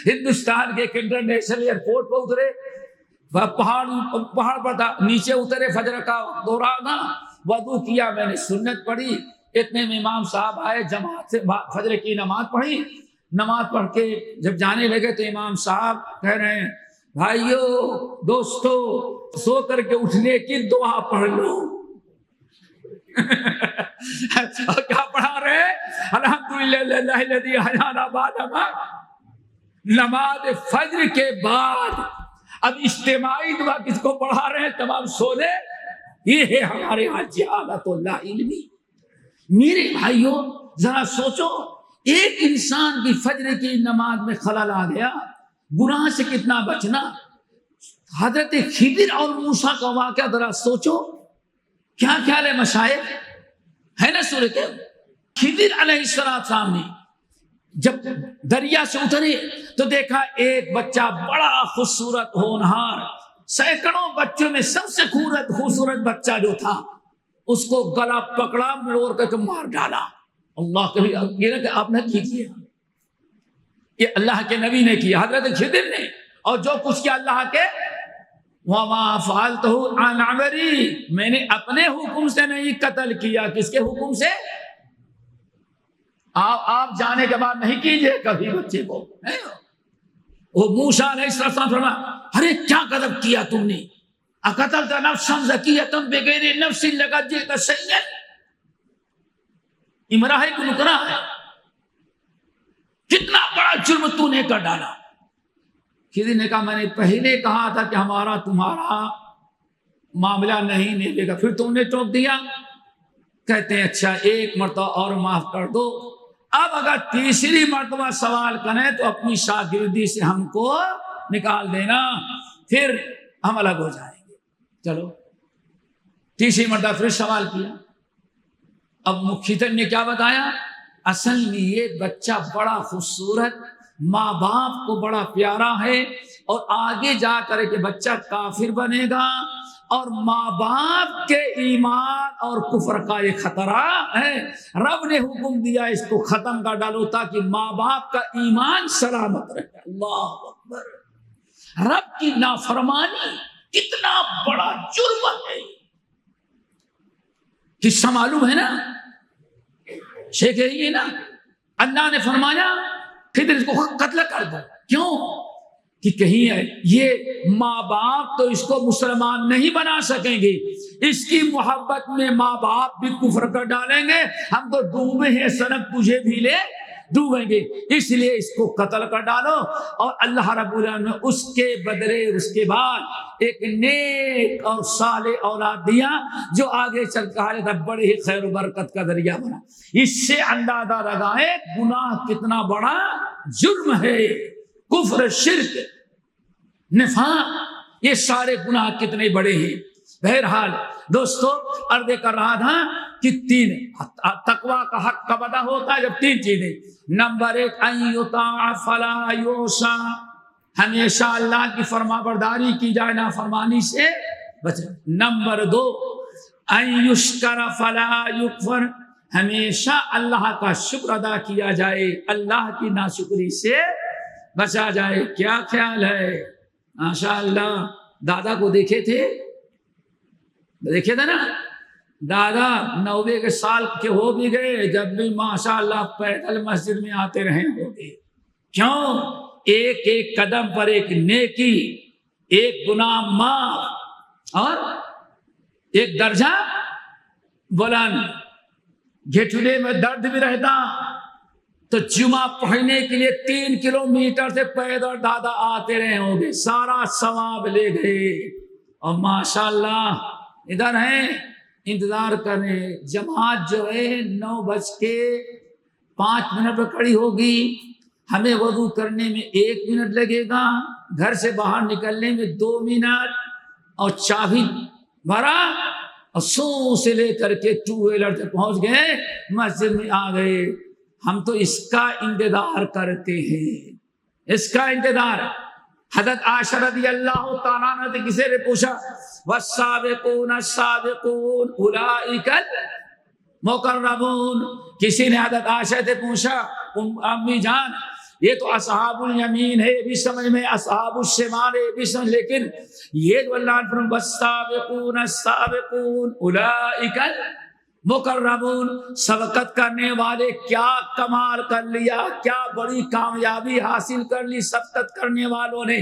[SPEAKER 1] ہندوستان کے ایک انٹرنیشنل ایئرپورٹ پر اترے، پہاڑ پر تھا، نیچے اترے، فجر کا دوران وضو کیا، میں نے سنت پڑھی، اتنے میں امام صاحب آئے، جماعت سے فجر کی نماز پڑھی. نماز پڑھ کے جب جانے لگے تو امام صاحب کہہ رہے ہیں بھائیو دوستو سو کر کے اٹھنے کی دعا پڑھ لو. اور کیا پڑھا رہے؟ الحمدللہ الذی ہدانا بعد ما. نماز فجر کے بعد اب اجتماعی دعا کس کو پڑھا رہے ہیں؟ تمام سونے. یہ ہے ہمارے یہاں جہالت اللہ علمی. میرے بھائیوں ذرا سوچو، ایک انسان کی فجر کی نماز میں خلل آ گیا، گناہ سے کتنا بچنا. حضرت خضر اور موسیٰ کا واقعہ ذرا سوچو، کیا خیال ہے مشائخ؟ ہے نا سورۃ خضر علیہ السلام نے جب دریا سے اترے تو دیکھا ایک بچہ بڑا خوبصورت ہونہار، سینکڑوں بچوں میں سب سے خوبصورت بچہ جو تھا اس کو گلا پکڑا، مڑوڑ کر کے مار ڈالا۔ اللہ کبھی یہ نہ کہ آپ نے کیجیے، یہ اللہ کے نبی نے کیا، حضرت خضر نے، اور جو کچھ کیا اللہ کے وَمَا فَعَلْتُهُ عَنْ عَمْرِي، میں نے اپنے حکم سے نہیں قتل کیا، کس کے حکم سے؟ آپ جانے کے بعد نہیں کیجئے کبھی بچے کو۔ وہ موسیٰ علیہ السلام فرمایا ارے کیا غضب کیا تم نے، اقتلت نفسا زکیۃ بغیر نفس لقد جئت شیئا، امراہ کو نکرا ہے، کتنا بڑا جرم تو نے کر ڈالا۔ کسی نے کہا میں نے پہلے کہا تھا کہ ہمارا تمہارا معاملہ نہیں لے گا، پھر تم نے ٹوک دیا۔ کہتے ہیں اچھا ایک مرتبہ اور معاف کر دو، اب اگر تیسری مرتبہ سوال کریں تو اپنی شاگردی سے ہم کو نکال دینا، پھر ہم الگ ہو جائیں گے۔ چلو تیسری مرتبہ پھر سوال کیا۔ اب خضر نے کیا بتایا؟ اصل میں یہ بچہ بڑا خوبصورت، ماں باپ کو بڑا پیارا ہے، اور آگے جا کر کے بچہ کافر بنے گا، اور ماں باپ کے ایمان اور کفر کا یہ خطرہ ہے، رب نے حکم دیا اس کو ختم کر ڈالو تاکہ ماں باپ کا ایمان سلامت رہے۔ اللہ اکبر، رب کی نافرمانی کتنا بڑا جرم ہے، قصہ معلوم ہے نا، شیخ ہے نا، اللہ نے فرمایا خضر اس کو قتل کر دو۔ کیوں؟ کہ کہیں یہ ماں باپ تو اس کو مسلمان نہیں بنا سکیں گے، اس کی محبت میں ماں باپ بھی کفر کر ڈالیں گے، ہم تو ڈوبے ہیں سنگ تجھے بھی لے ڈوبیں گے، اس لیے اس کو قتل کر ڈالو۔ اور اللہ رب العالمین نے اس کے بدلے اس کے بعد ایک نیک اور صالح اولاد دیا جو آگے چل کر بڑے ہی خیر و برکت کا ذریعہ بنا۔ اس سے اندازہ لگائے گناہ کتنا بڑا جرم ہے، کفر، شرک، نفاق، یہ سارے گناہ کتنے بڑے ہیں۔ بہرحال دوستو عرض کر رہا تھا کہ تین تقوی کا حق کب ادا ہوتا ہے؟ جب تین چیزیں، نمبر ایک ان یطاع فلا یعصى، ہمیشہ اللہ کی فرما برداری کی جائے، نافرمانی سے بچے۔ نمبر دو ان یشکر فلا یکفر، ہمیشہ اللہ کا شکر ادا کیا جائے، اللہ کی ناشکری سے بچا جائے۔ کیا خیال ہے؟ ماشاء اللہ دادا کو دیکھے تھے نا، دادا 90 کے سال کے ہو بھی گئے، جب بھی ماشاء اللہ پیدل مسجد میں آتے رہے ہوں گے۔ کیوں؟ ایک ایک قدم پر ایک نیکی، ایک گناہ معاف، اور ایک درجہ بلند۔ گھٹنے میں درد بھی رہتا تو جمعہ پڑھنے کے لیے 3 کلومیٹر سے پیدل دادا آتے رہے ہوں گے، سارا ثواب لے گئے۔ اور ماشاءاللہ ادھر ہیں، انتظار کر رہے ہیں، جماعت جو ہے 9:05 پر کھڑی ہوگی، ہمیں وضو کرنے میں 1 منٹ لگے گا، گھر سے باہر نکلنے میں 2 منٹ، اور چابی بھرا اور سو سے لے کر کے 2 ویلر سے پہنچ گئے، مسجد میں آ گئے۔ ہم تو اس کا انتظار کرتے ہیں، اس کا انتظار۔ حضرت عائشہ رضی اللہ تعالیٰ عنہ نے کسی نے پوچھا والسابقون السابقون اولئک المقربون، کسی نے حضرت عائشہ سے پوچھا امی جان یہ تو اصحاب الیمین ہے، یہ بھی سمجھ میں، اصحاب الشمال ہے، یہ بھی سمجھ، لیکن یہ جو اللہ نے فرمایا والسابقون السابقون اولئک مقربون، سبقت کرنے والے کیا کمال کر لیا، کیا بڑی کامیابی حاصل کر لی سبقت کرنے والوں نے۔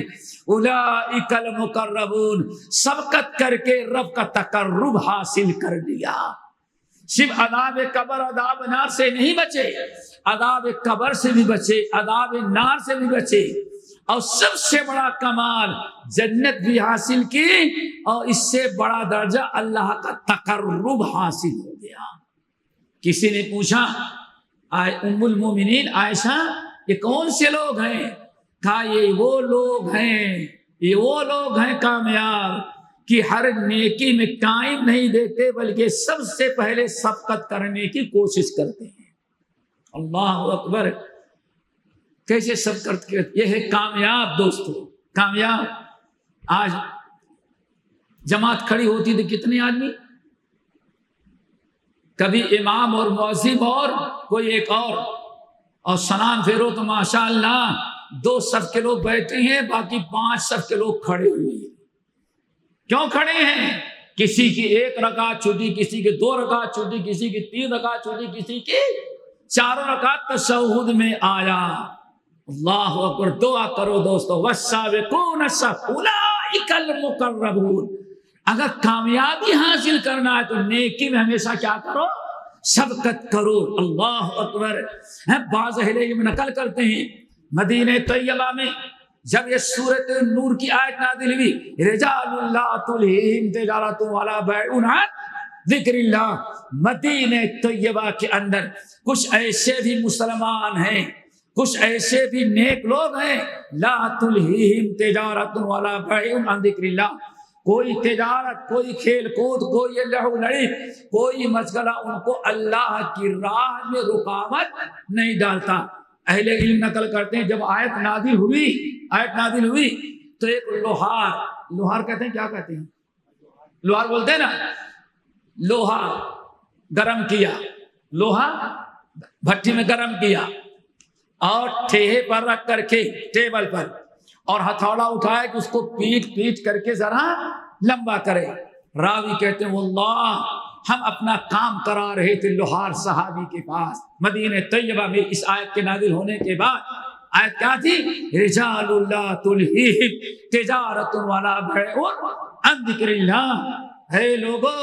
[SPEAKER 1] اولئک المقربون، سبقت کر کے رب کا تقرب حاصل کر لیا۔ صرف عذاب قبر عذاب نار سے نہیں بچے، عذاب قبر سے بھی بچے، عذاب نار سے بھی بچے، اور سب سے بڑا کمال جنت بھی حاصل کی، اور اس سے بڑا درجہ اللہ کا تقرب حاصل ہو گیا۔ کسی نے پوچھا ام المومنین عائشہ یہ کون سے لوگ ہیں؟ کہا یہ وہ لوگ ہیں یہ وہ لوگ ہیں کامیاب کہ ہر نیکی میں ٹائم نہیں دیتے بلکہ سب سے پہلے سبقت کرنے کی کوشش کرتے ہیں۔ اللہ اکبر، کیسے سبقت کرتے؟ یہ ہے کامیاب دوستو، کامیاب۔ آج جماعت کھڑی ہوتی تھی کتنے آدمی، کبھی امام اور مؤذن اور کوئی ایک اور سلام پھیرو تو ماشاءاللہ 2 صف کے لوگ بیٹھے ہیں، باقی 5 صف کے لوگ کھڑے ہوئے ہیں۔ کیوں کھڑے ہیں؟ کسی کی 1 رکعت چھوٹی، کسی کی 2 رکعت چھوٹی، کسی کی 3 رکعت چھوٹی، کسی کی 4 رکعت تشہد میں آیا۔ اللہ اکبر، دعا کرو دوستو، والسابقون اولئک المقربون۔ اگر کامیابی حاصل کرنا ہے تو نیکی میں ہمیشہ کیا کرو؟ سبقت کرو۔ اللہ اکبر۔ بعض اہل علم نقل کرتے ہیں مدینہ طیبہ میں جب یہ سورۃ نور کی آیت نازل ہوئی، رجال لا تلہیہم تجارۃ ولا بیع عن ذکر اللہ، مدینہ طیبہ کے اندر کچھ ایسے بھی مسلمان ہیں، کچھ ایسے بھی نیک لوگ ہیں، لا تلہیہم تجارۃ ولا بیع عن ذکر اللہ، کوئی تجارت، کوئی کھیل کود، کوئی لہو لڑی، کوئی مشغلہ ان کو اللہ کی راہ میں رکاوٹ نہیں ڈالتا۔ اہل علم نقل کرتے ہیں جب آیت نازل ہوئی تو ایک لوہار کہتے ہیں، کیا کہتے ہیں؟ لوہار بولتے ہیں نا، لوہا گرم کیا، لوہا بھٹی میں گرم کیا اور ٹھیہے پر رکھ کر کے ٹیبل پر، اور ہتھوڑا اٹھایا کہ اس کو پیٹ کر کے ذرا لمبا کرے۔ راوی کہتے ہیں واللہ ہم اپنا کام کرا رہے تھے لوہار صحابی کے پاس مدینہ طیبہ میں۔ اس آیت کے نازل ہونے کے بعد آیت کیا تھی؟ رجال لا تلہیہم تجارۃ ولا بیع عن ذکر اللہ۔ ہے لوگو،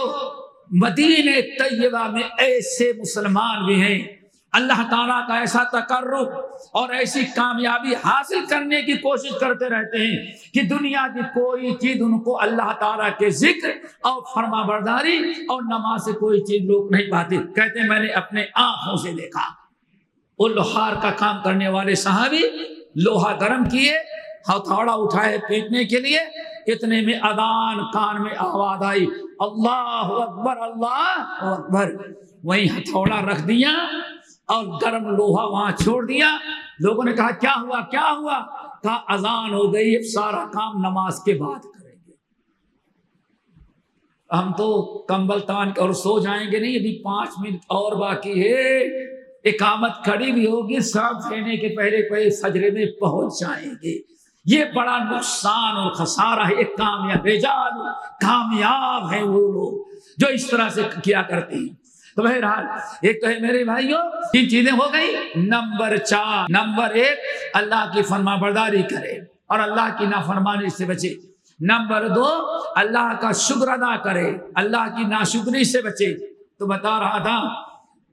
[SPEAKER 1] مدینہ طیبہ میں ایسے مسلمان بھی ہیں اللہ تعالیٰ کا ایسا تقرب اور ایسی کامیابی حاصل کرنے کی کوشش کرتے رہتے ہیں کہ دنیا کی کوئی چیز ان کو اللہ تعالیٰ کے ذکر اور فرما برداری اور نماز سے کوئی چیز لوگ نہیں پاتے۔ کہتے ہیں میں نے اپنے آنکھوں سے دیکھا وہ لوہار کا کام کرنے والے صحابی لوہا گرم کیے، ہتھوڑا اٹھائے پیٹنے کے لیے، اتنے میں اذان کان میں آواز آئی، اللہ اکبر اللہ اکبر۔ وہیں ہتھوڑا رکھ دیا اور گرم لوہا وہاں چھوڑ دیا۔ لوگوں نے کہا کیا ہوا کیا ہوا؟ کہا اذان ہو گئی، اب سارا کام نماز کے بعد کریں گے۔ ہم تو کمبل تان اور سو جائیں گے نہیں، ابھی 5 منٹ اور باقی ہے، اقامت کھڑی بھی ہوگی، سانس لینے کے پہلے سجرے میں پہنچ جائیں گے۔ یہ بڑا نقصان اور خسارہ ہے۔ ایک کامیاب ہے وہ لوگ جو اس طرح سے کیا کرتے ہیں۔ تو بہرحال ایک تو ہے میرے بھائیوں 3 چیزیں ہو گئی۔ نمبر 1 اللہ کی فرما برداری کرے اور اللہ کی نافرمانی سے بچے۔ نمبر 2 اللہ کا شکر ادا کرے، اللہ کی ناشکری سے بچے۔ تو بتا رہا تھا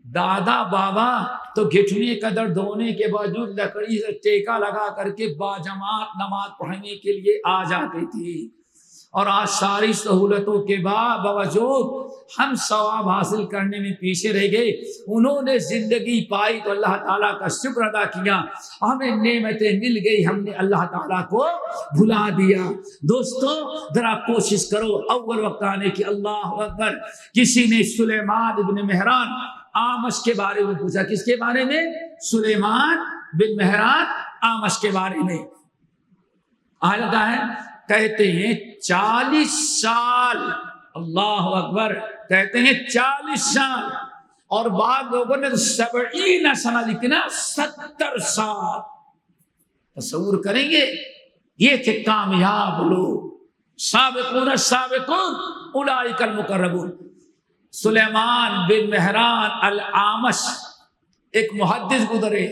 [SPEAKER 1] دادا بابا تو گھٹنے کا درد ہونے کے باوجود لکڑی سے ٹیکا لگا کر کے باجماعت نماز پڑھنے کے لیے آ جاتے تھے، اور آج ساری سہولتوں کے باوجود ہم ثواب حاصل کرنے میں پیچھے رہ گئے۔ انہوں نے زندگی پائی تو اللہ تعالیٰ کا شکر ادا کیا، ہمیں نعمتیں مل گئی، ہم نے اللہ تعالیٰ کو بھلا دیا۔ دوستو ذرا کوشش کرو اول وقت آنے کی۔ اللہ اکبر۔ کسی نے سلیمان ابن مہران آمش کے بارے میں پوچھا۔ کس کے بارے میں؟ سلیمان بن مہران آمش کے بارے میں۔ آیت ہے کہتے ہیں 40 سال، اللہ اکبر، کہتے ہیں 40 سال، اور بعض لوگوں نے 70 سنہ لکھنا 70 سال۔ تصور کریں گے، یہ تھے کامیاب لوگ، سابقون السابقون اولئک المقربون۔ سلیمان بن مہران العامش ایک محدث گزرے،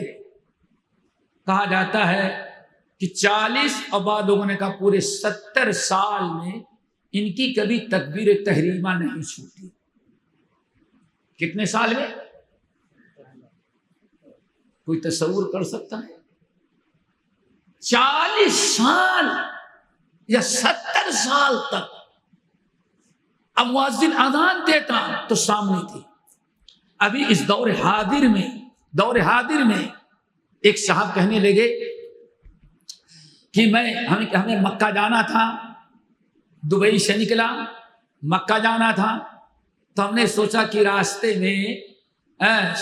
[SPEAKER 1] کہا جاتا ہے کہ 40 اور بعض لوگوں نے کہا پورے 70 سال میں ان کی کبھی تکبیر تحریمہ نہیں چھوٹی۔ کتنے سال میں؟ کوئی تصور کر سکتا ہے؟ 40 سال یا 70 سال تک۔ اب مؤذن اذان دیتا تو سامنے تھی۔ ابھی اس دور حاضر میں ایک صاحب کہنے لگے کہ ہمیں مکہ جانا تھا، دبئی سے نکلا، مکہ جانا تھا، تو ہم نے سوچا کہ راستے میں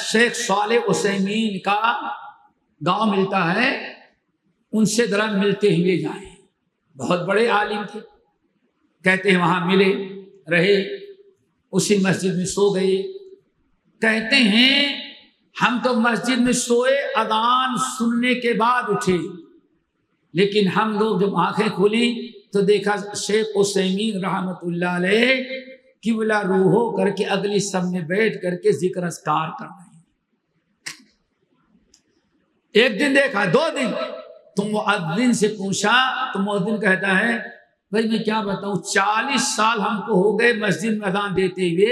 [SPEAKER 1] شیخ صالح عثیمین کا گاؤں ملتا ہے، ان سے ذرا ملتے ہوئے جائیں۔ بہت بڑے عالم تھے، کہتے ہیں وہاں ملے، رہے، اسی مسجد میں سو گئے۔ کہتے ہیں ہم تو مسجد میں سوئے، اذان سننے کے بعد اٹھے، لیکن ہم لوگ جب آنکھیں کھولی تو دیکھا شیخ عثیمین رحمت اللہ علیہ قبلہ روحو کر کے اگلی صف میں بیٹھ کر کے ذکر اذکار کر رہے ہیں۔ ایک دن دیکھا، 2 دن، تو مؤذن سے پوچھا تو مؤذن کہتا ہے بھائی میں کیا بتاؤں، 40 سال ہم کو ہو گئے مسجد میں اذان دیتے ہوئے،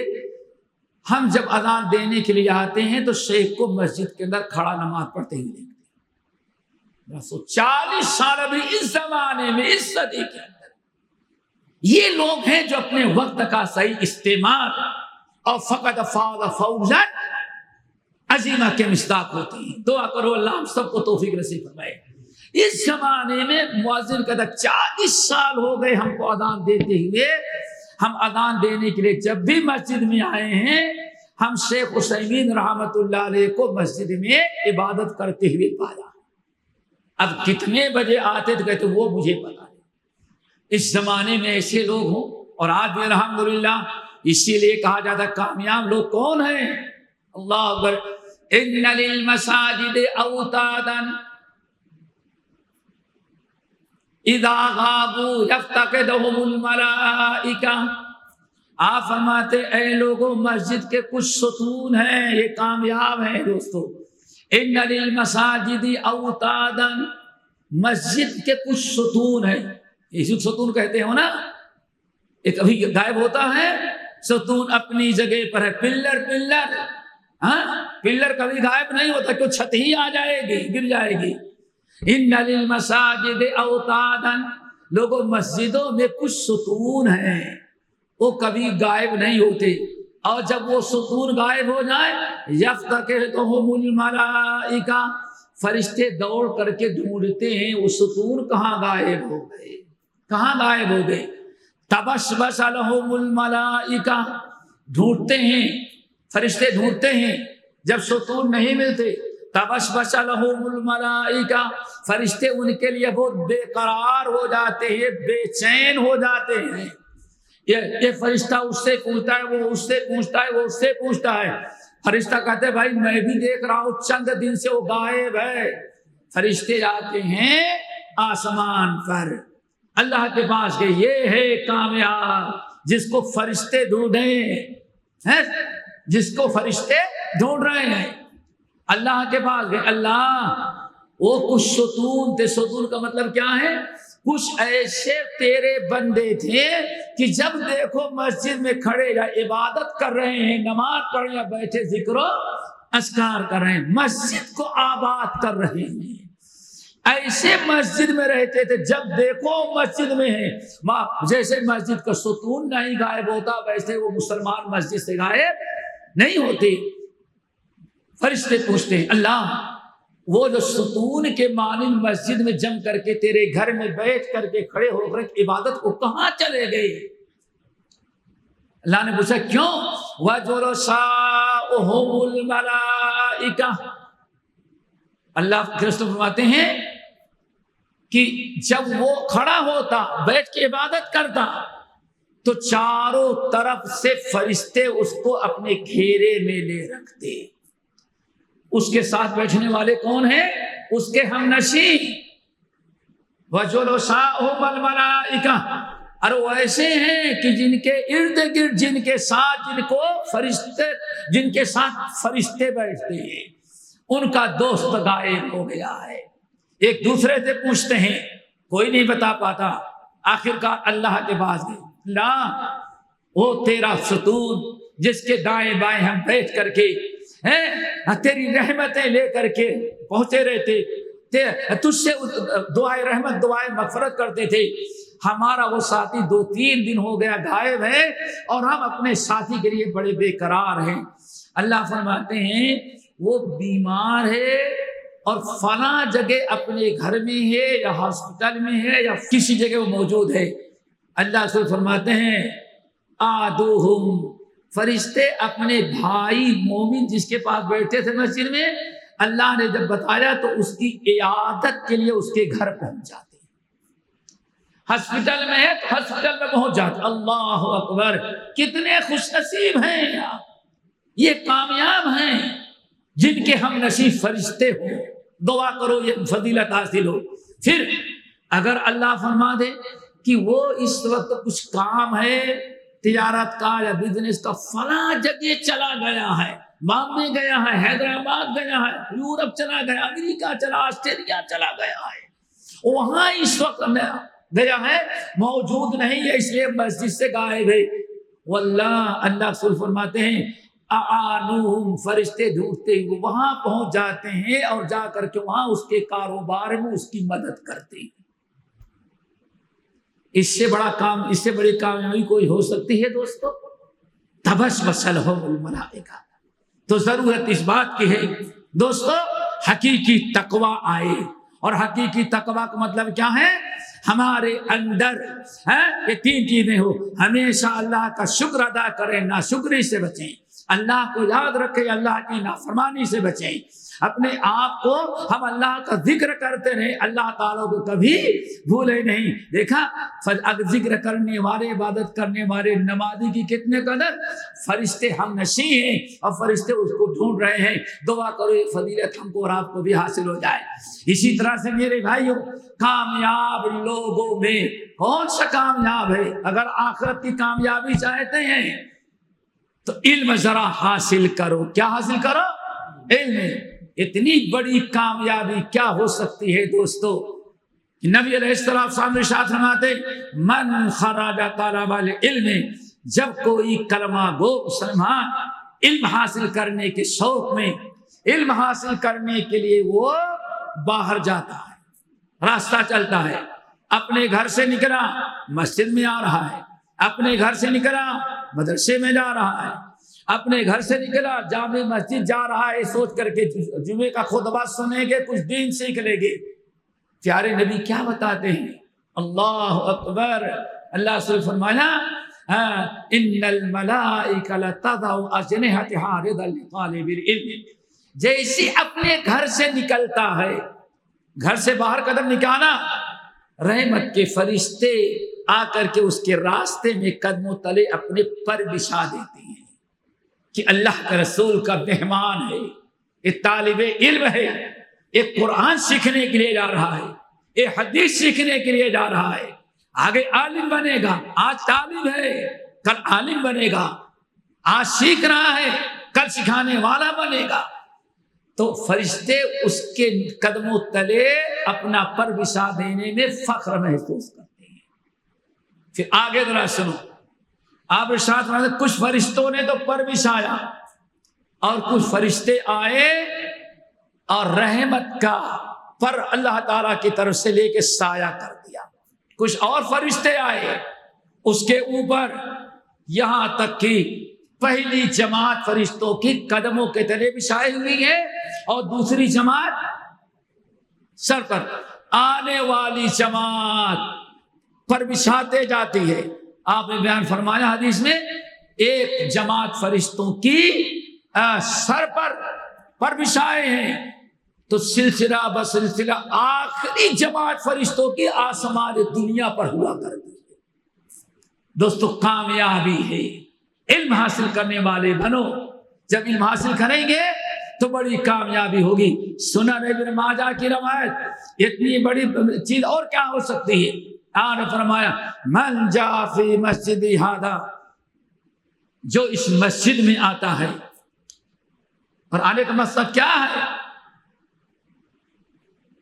[SPEAKER 1] ہم جب اذان دینے کے لیے آتے ہیں تو شیخ کو مسجد کے اندر کھڑا نماز پڑھتے ہوئے دیکھتے ہیں۔ 40 سال ابھی اس زمانے میں، اس صدی کے اندر یہ لوگ ہیں جو اپنے وقت کا صحیح استعمال اور فقط فاض فوزا عظیمہ کے مصداق ہوتے ہیں۔ دعا کرو اللہ ہم سب کو توفیق نصیب فرمائے۔ اس زمانے میں مؤذن کہتا 40 سال ہو گئے ہم کو اذان دیتے ہوئے، ہم اذان دینے کے لیے جب بھی مسجد میں آئے ہیں ہم شیخ عثیمین رحمت اللہ علیہ کو مسجد میں عبادت کرتے ہوئے پایا۔ اب کتنے بجے آتے تو کہتے وہ مجھے پتا نہیں۔ اس زمانے میں ایسے لوگ ہوں، اور آج بھی الحمدللہ اسی لیے کہا جاتا ہے کامیاب لوگ کون ہیں؟ اللہ اکبر، ان للمساجد اوتادا اذا غابوا یفتقدهم الملائکہ۔ آپ فرماتے اے لوگوں مسجد کے کچھ ستون ہیں، یہ کامیاب ہیں دوستو۔ ان للمساجد اوتادا، مسجد کے کچھ ستون ہیں، اسی ستون کہتے ہو نا، ایک ابھی غائب ہوتا ہے، ستون اپنی جگہ پر ہے، پلر پلر کبھی غائب نہیں ہوتا، کیوں چھت ہی آ جائے گی، گر جائے گی۔ ان للمساجد اوتادا، لوگوں مسجدوں میں کچھ ستون ہیں، وہ کبھی غائب نہیں ہوتے، اور جب وہ ستون غائب ہو جائے یفتقدهم الملائکہ، فرشتے دوڑ کر کے ڈھونڈتے ہیں وہ ستون کہاں غائب ہو گئے، کہاں غائب ہو گئے۔ تبسبس لهم الملائکہ، ڈھونڈتے ہیں، فرشتے ڈھونڈتے ہیں، جب ستون نہیں ملتے تبسبس لهم الملائکہ، فرشتے ان کے لیے بہت بے قرار ہو جاتے ہیں، بے چین ہو جاتے ہیں۔ یہ فرشتہ اس سے پوچھتا ہے، وہ اس سے پوچھتا ہے، وہ اس سے پوچھتا ہے۔ فرشتہ کہتے ہیں بھائی میں بھی دیکھ رہا ہوں چند دن سے وہ غائب ہے۔ فرشتے جاتے ہیں آسمان پر اللہ کے پاس کہ یہ ہے کامیاب جس کو فرشتے ڈھونڈیں، جس کو فرشتے ڈھونڈ رہے ہیں۔ اللہ کے پاس گئے، اللہ وہ کچھ ستون تھے، ستون کا مطلب کیا ہے؟ کچھ ایسے تیرے بندے تھے کہ جب دیکھو مسجد میں کھڑے یا عبادت کر رہے ہیں، نماز پڑھ یا بیٹھے ذکر و اذکار کر رہے ہیں، مسجد کو آباد کر رہے ہیں۔ ایسے مسجد میں رہتے تھے، جب دیکھو مسجد میں ہیں، جیسے مسجد کا ستون نہیں غائب ہوتا ویسے وہ مسلمان مسجد سے غائب نہیں ہوتے۔ فرشتے پوچھتے ہیں اللہ وہ جو ستون کے مانند مسجد میں جم کر کے تیرے گھر میں بیٹھ کر کے کھڑے ہو کر عبادت کو کہاں چلے گئے؟ اللہ نے پوچھا کیوں؟ وَجُلَسَاؤُهُمُ الْمَلَائِکَةُ، اللہ رسول فرماتے ہیں کہ جب وہ کھڑا ہوتا بیٹھ کے عبادت کرتا تو چاروں طرف سے فرشتے اس کو اپنے گھیرے میں لے رکھتے۔ اس کے ساتھ بیٹھنے والے کون ہیں؟ اس کے ہم نشین۔ وَجُلَسَاؤُهُمُ الْمَلَائِکَةُ، اور وہ ایسے ہیں کہ جن کے ارد گرد جن کے ساتھ جن کے ساتھ فرشتے بیٹھتے ہیں ان کا دوست غائب ہو گیا ہے۔ ایک دوسرے سے پوچھتے ہیں، کوئی نہیں بتا پاتا، آخرکار اللہ کے پاس گئے، اللہ وہ تیرا ستون جس کے دائیں بائیں ہم بیٹھ کر کے تیری رحمتیں لے کر کے پہنچے رہتے، تجھ سے دعائے رحمت دعائے مغفرت کرتے تھے، ہمارا وہ ساتھی 2-3 دن ہو گیا غائب ہے اور ہم اپنے ساتھی کے لیے بڑے بے قرار ہیں۔ اللہ فرماتے ہیں وہ بیمار ہے اور فلاں جگہ اپنے گھر میں ہے یا ہاسپٹل میں ہے یا کسی جگہ وہ موجود ہے، اللہ رسول فرماتے ہیں آدوہم، فرشتے اپنے بھائی مومن جس کے پاس بیٹھے تھے مسجد میں، اللہ نے جب بتایا تو اس کی عیادت کے لیے اس کے گھر پہنچ جاتے، ہاسپٹل میں ہے تو ہاسپٹل میں پہنچ جاتے۔ اللہ اکبر، کتنے خوش نصیب ہیں آپ، یہ کامیاب ہیں جن کے ہم نصیب فرشتے ہوں۔ دعا کرو یہ فضیلت حاصل ہو۔ پھر اگر اللہ فرما دے کہ وہ اس وقت کچھ کام ہے تجارت کا یا بزنس کا، فلاں جگہ چلا گیا ہے، بامبے گیا ہے، حیدرآباد گیا ہے، یورپ چلا گیا، امریکہ چلا، آسٹریلیا چلا گیا ہے، وہاں اس وقت گیا ہے، موجود نہیں ہے، اس لیے مسجد سے غائب ہے۔ واللہ اللہ رسول فرماتے ہیں اعانوہم، فرشتے ڈھونڈتے ہوئے وہاں پہنچ جاتے ہیں اور جا کر کے وہاں اس کے کاروبار میں اس کی مدد کرتے ہیں۔ اس سے بڑی کامیابی کوئی ہو سکتی ہے دوستو؟ تبسم الملائکہ۔ تو ضرورت اس بات کی ہے دوستو حقیقی تقوی آئے، اور حقیقی تقوی کا مطلب کیا ہے؟ ہمارے اندر یہ تین چیزیں ہو، ہمیشہ اللہ کا شکر ادا کریں، ناشکری سے بچیں، اللہ کو یاد رکھیں، اللہ کی نافرمانی سے بچیں، اپنے آپ کو ہم اللہ کا ذکر کرتے رہیں، اللہ تعالیٰ کو کبھی بھولے نہیں۔ دیکھا ذکر کرنے والے، عبادت کرنے والے، نمازی کی کتنے قدر، فرشتے ہم نشیں ہیں اور فرشتے اس کو ڈھونڈ رہے ہیں۔ دعا کرو یہ فضیلت ہم کو اور آپ کو بھی حاصل ہو جائے۔ اسی طرح سے میرے بھائیوں، کامیاب لوگوں میں کون سا کامیاب ہے؟ اگر آخرت کی کامیابی چاہتے ہیں تو علم ذرا حاصل کرو۔ کیا حاصل کرو؟ علم۔ اتنی بڑی کامیابی کیا ہو سکتی ہے دوستو؟ نبی علیہ السلام ارشاد فرماتے من خرج طلب العلم، جب کوئی کلمہ گو مسلمان علم حاصل کرنے کے شوق میں، علم حاصل کرنے کے لیے وہ باہر جاتا ہے، راستہ چلتا ہے، اپنے گھر سے نکلا مسجد میں آ رہا ہے، اپنے گھر سے نکلا مدرسے میں جا رہا ہے، اپنے گھر سے نکلا جامع مسجد جا رہا ہے سوچ کر کے جمعے کا خطبہ سنیں گے، کچھ دین سیکھ لیں گے۔ پیارے نبی کیا بتاتے ہیں؟ اللہ اکبر، اللہ سے فرمایا ان الملائکہ لتضع اجنحتها رضا لطالب العلم، جیسے اپنے گھر سے نکلتا ہے، گھر سے باہر قدم نکالا، رحمت کے فرشتے آ کر کے اس کے راستے میں قدموں تلے اپنے پر بچھا دیتے ہیں کہ اللہ کا رسول کا مہمان ہے، ایک طالب علم ہے، ایک قرآن سیکھنے کے لیے جا رہا ہے، ایک حدیث سیکھنے کے لیے جا رہا ہے، آگے عالم بنے گا، آج طالب ہے کل عالم بنے گا، آج سیکھ رہا ہے کل سکھانے والا بنے گا۔ تو فرشتے اس کے قدموں تلے اپنا پر بچھا دینے میں فخر محسوس کرتے ہیں۔ پھر آگے ذرا سنو، آپ ارشاد فرماتے ہیں کچھ فرشتوں نے تو پر بچھایا اور کچھ فرشتے آئے اور رحمت کا پر اللہ تعالیٰ کی طرف سے لے کے سایہ کر دیا، کچھ اور فرشتے آئے اس کے اوپر، یہاں تک کہ پہلی جماعت فرشتوں کی قدموں کے تلے بچھائی ہوئی ہے اور دوسری جماعت سر پر، آنے والی جماعت پر بچھاتے جاتی ہے۔ آپ نے بیان فرمایا حدیث میں ایک جماعت فرشتوں کی سر پر بچھائے ہیں تو سلسلہ بسلسلہ آخری جماعت فرشتوں کی آسمان دنیا پر ہوا کرتی ہے۔ دوستو کامیابی ہے، علم حاصل کرنے والے بنو، جب علم حاصل کریں گے تو بڑی کامیابی ہوگی۔ سنن ابن ماجہ کی روایت، اتنی بڑی چیز اور کیا ہو سکتی ہے؟ آپ نے فرمایا من جاء فی مسجد ھذا، جو اس مسجد میں آتا ہے، اور آنے کا مقصد کیا ہے؟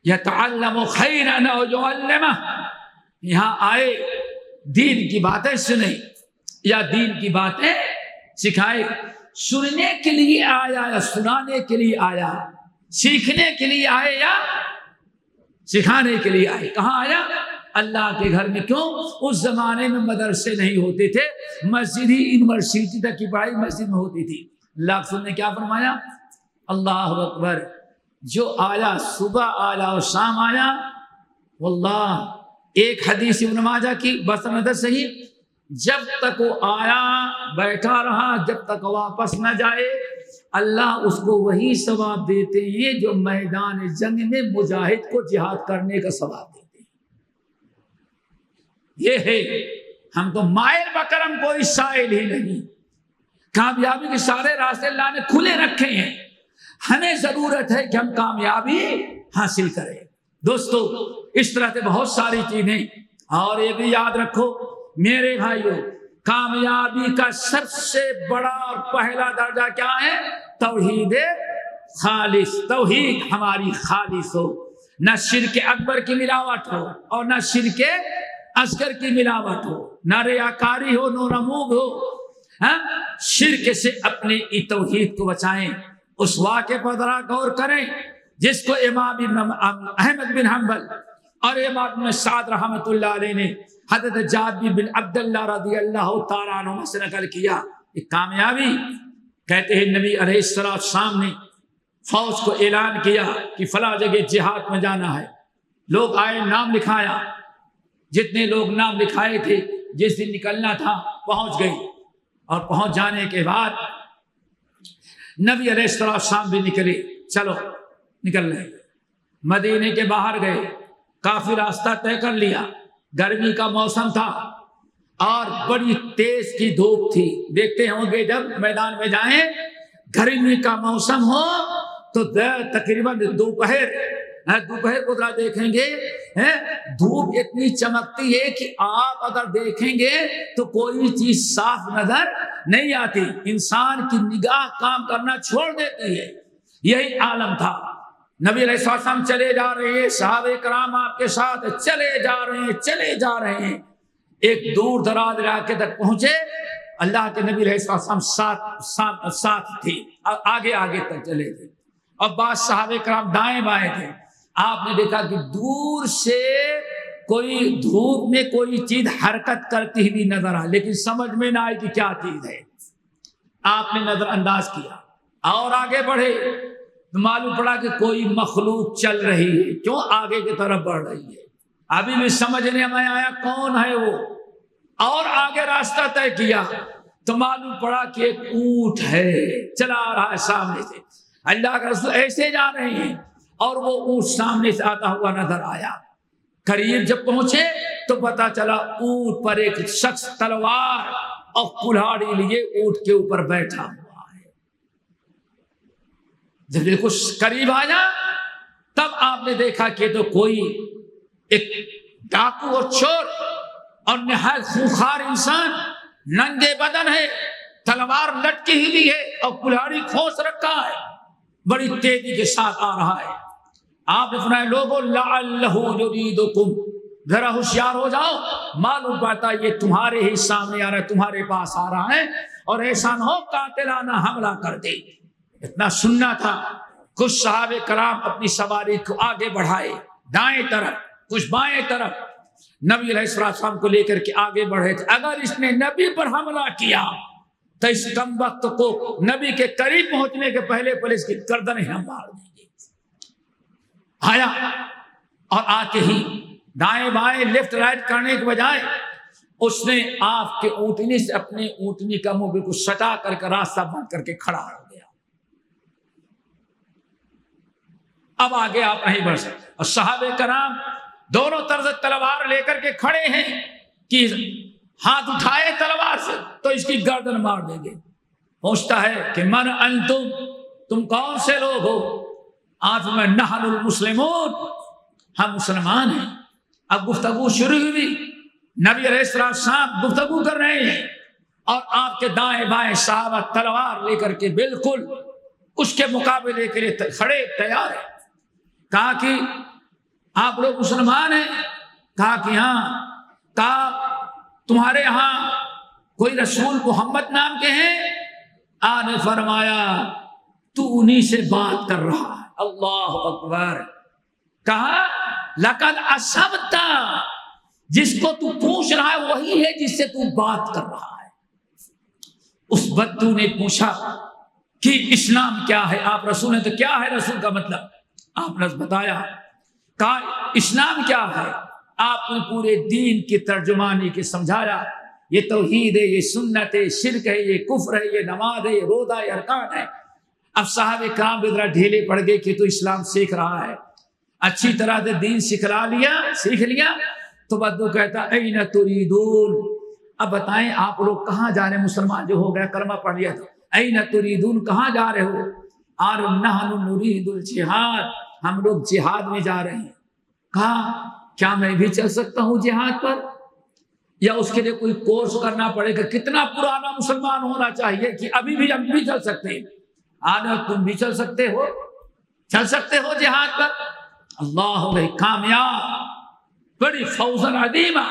[SPEAKER 1] یتعلم خیرا او یعلمہ، یہاں آئے دین کی باتیں سنیں یا دین کی باتیں سکھائے۔ سننے کے لیے آیا یا سنانے کے لیے آیا، سیکھنے کے لیے آئے یا سکھانے کے لیے آئے؟ کہاں آیا؟ اللہ کے گھر میں۔ کیوں؟ اس زمانے میں مدرسے نہیں ہوتے تھے، مسجد ہی یونیورسٹی تک کی پڑھائی مسجد میں ہوتی تھی۔ اللہ رسول نے کیا فرمایا؟ اللہ اکبر، جو آیا صبح آیا اور شام آیا، واللہ ایک حدیث ابن ماجہ کی بسند صحیح، جب تک وہ آیا بیٹھا رہا، جب تک واپس نہ جائے، اللہ اس کو وہی ثواب دیتے ہیں جو میدان جنگ میں مجاہد کو جہاد کرنے کا ثواب دیتے ہیں۔ یہ ہے، ہم تو مائل بکرم کوئی سائل ہی نہیں، کامیابی کے سارے راستے اللہ نے کھلے رکھے ہیں، ہمیں ضرورت ہے کہ ہم کامیابی حاصل کریں۔ دوستو اس طرح سے بہت ساری چیزیں، اور یہ بھی یاد رکھو میرے بھائیوں، کامیابی کا سب سے بڑا اور پہلا درجہ کیا ہے؟ توحید خالص، توحید ہماری خالص ہو، نہ شرک اکبر کی ملاوٹ ہو اور نہ شرک اصغر کی ملاوٹ ہو، نہ ریاکاری ہو، نہ رموگ ہو۔ شرک سے اپنے توحید کو بچائیں۔ اس واقعے پر ذرا غور کریں جس کو امام احمد بن حنبل اور امام بن سعد رحمۃ اللہ علیہ نے حضرت جابر بن عبداللہ رضی اللہ تعالیٰ عنہ سے نقل کیا۔ ایک کامیابی کہتے ہیں نبی علیہ السلام نے فوج کو اعلان کیا کہ فلاں جگہ جہاد میں جانا ہے، لوگ آئے، نام لکھایا، جتنے لوگ نام لکھائے تھے جس دن نکلنا تھا پہنچ گئے، اور پہنچ جانے کے بعد نبی علیہ السلام بھی نکلے، چلو نکل رہے، مدینے کے باہر گئے، کافی راستہ طے کر لیا، گرمی کا موسم تھا اور بڑی تیز کی دھوپ تھی۔ دیکھتے ہوں گے جب میدان میں جائیں گرمی کا موسم ہو تو تقریباً دوپہر کو ذرا دیکھیں گے، دھوپ اتنی چمکتی ہے کہ آپ اگر دیکھیں گے تو کوئی چیز صاف نظر نہیں آتی، انسان کی نگاہ کام کرنا چھوڑ دیتی ہے۔ یہی عالم تھا۔ نبی علیہ السلام چلے جا رہے ہیں، صحابہ کرام آپ کے ساتھ چلے جا رہے ہیں، ایک دور دراز علاقے تک پہنچے، اللہ کے نبی علیہ السلام ساتھ تھے، آگے تک چلے تھے، اور بعض صحابہ کرام دائیں بائیں تھے۔ آپ نے دیکھا کہ دور سے کوئی دھوپ میں کوئی چیز حرکت کرتی ہوئی نظر آئی، لیکن سمجھ میں نہ آئی کہ کیا چیز ہے۔ آپ نے نظر انداز کیا اور آگے بڑھے تو معلوم پڑا کہ کوئی مخلوق چل رہی ہے، کیوں آگے کی طرف بڑھ رہی ہے، ابھی بھی سمجھنے میں آیا کون ہے وہ، اور آگے راستہ طے کیا تو معلوم پڑا کہ ایک اونٹ ہے چلا آ رہا ہے سامنے سے، اللہ کا رسول ایسے جا رہے ہیں اور وہ اونٹ سامنے سے آتا ہوا نظر آیا۔ قریب جب پہنچے تو پتا چلا اونٹ پر ایک شخص تلوار اور کلہاڑی لیے اونٹ کے اوپر بیٹھا ہوا ہے۔ جب دیکھو قریب آیا تب آپ نے دیکھا کہ تو کوئی ایک ڈاکو اور چور اور نہایت خونخوار انسان، ننگے بدن ہے، تلوار لٹکی ہوئی ہے اور کلہاڑی کھوس رکھا ہے، بڑی تیزی کے ساتھ آ رہا ہے۔ آپ نے فرمایا لوگوں لعلہ یریدکم، ذرا ہوشیار ہو جاؤ، معلوم پڑتا یہ تمہارے ہی سامنے آ رہا ہے، تمہارے پاس آ رہا ہے، اور ایسا نہ ہو قاتلانہ حملہ کر دے۔ اتنا سننا تھا۔ کچھ صحابہ کرام اپنی سواری کو آگے بڑھائے، دائیں طرف کچھ بائیں طرف، نبی علیہ السلام کو لے کر کے آگے بڑھے تھے۔ اگر اس نے نبی پر حملہ کیا تو اس کم وقت کو نبی کے قریب پہنچنے کے پہلے اس کی گردن ہم مار دیں گے۔ آیا اور آ کے ہی دائیں بائیں لیفٹ رائٹ کرنے کے بجائے اس نے آپ کے اونٹنی سے اپنے اونٹنی کا منہ بالکل سٹا کر کے راستہ بند کر کے کھڑا ہو گیا۔ اب آگے آپ نہیں بڑھ سکتے، اور صحابہ کرام دونوں طرف تلوار لے کر کے کھڑے ہیں کہ ہاتھ اٹھائے تلوار سے تو اس کی گردن مار دیں گے۔ پوچھتا ہے کہ من انتم، تم کون سے لوگ ہو؟ آج میں نحن المسلمون، ہم مسلمان ہیں۔ اب گفتگو شروع ہوئی، نبی علیہ السلام گفتگو کر رہے ہیں اور آپ کے دائیں بائیں صحابہ تلوار لے کر کے بالکل اس کے مقابلے کے لیے کھڑے تیار ہیں۔ کہا کہ آپ لوگ مسلمان ہیں؟ کہا کہ ہاں۔ کہا تمہارے ہاں کوئی رسول محمد نام کے ہیں؟ آپ نے فرمایا تو انہی سے بات کر رہا ہے۔ اللہ اکبر۔ کہا لقد اصبت، جس کو تو پوچھ رہا ہے وہی ہے جس سے تو بات کر رہا ہے۔ اس بدو نے پوچھا کہ اسلام کیا ہے؟ آپ رسول ہیں تو کیا ہے رسول کا مطلب؟ آپ نے بتایا کہا اسلام کیا ہے، آپ نے پورے دین کی ترجمانی کے سمجھایا، یہ توحید ہے، یہ سنت ہے، شرک ہے، یہ کفر ہے، یہ نماز ہے، یہ روزہ ہے، ارکان ہے۔ اب صحابہ کرام بھی ذرا ڈھیلے پڑ گئے کہ تو اسلام سیکھ رہا ہے، اچھی طرح سے دین سیکھ لیا تو بعد وہ کہتا این تریدون، اب بتائیں آپ لوگ کہاں جا رہے ہیں؟ مسلمان جو ہو گیا کلمہ پڑھ لیا تو این تریدون کہاں جا رہے ہو؟ اور نحن نرید الجہاد، ہم لوگ جہاد میں جا رہے ہیں۔ کہا کیا میں بھی چل سکتا ہوں جہاد پر، یا اس کے لیے کوئی کورس کرنا پڑے گا؟ کتنا پرانا مسلمان ہونا چاہیے کہ ابھی بھی ہم بھی چل سکتے ہیں؟ آج تم بھی چل سکتے ہو جہاد پر؟ اللہ بھائی کامیاب، بڑی فوز عظیمہ،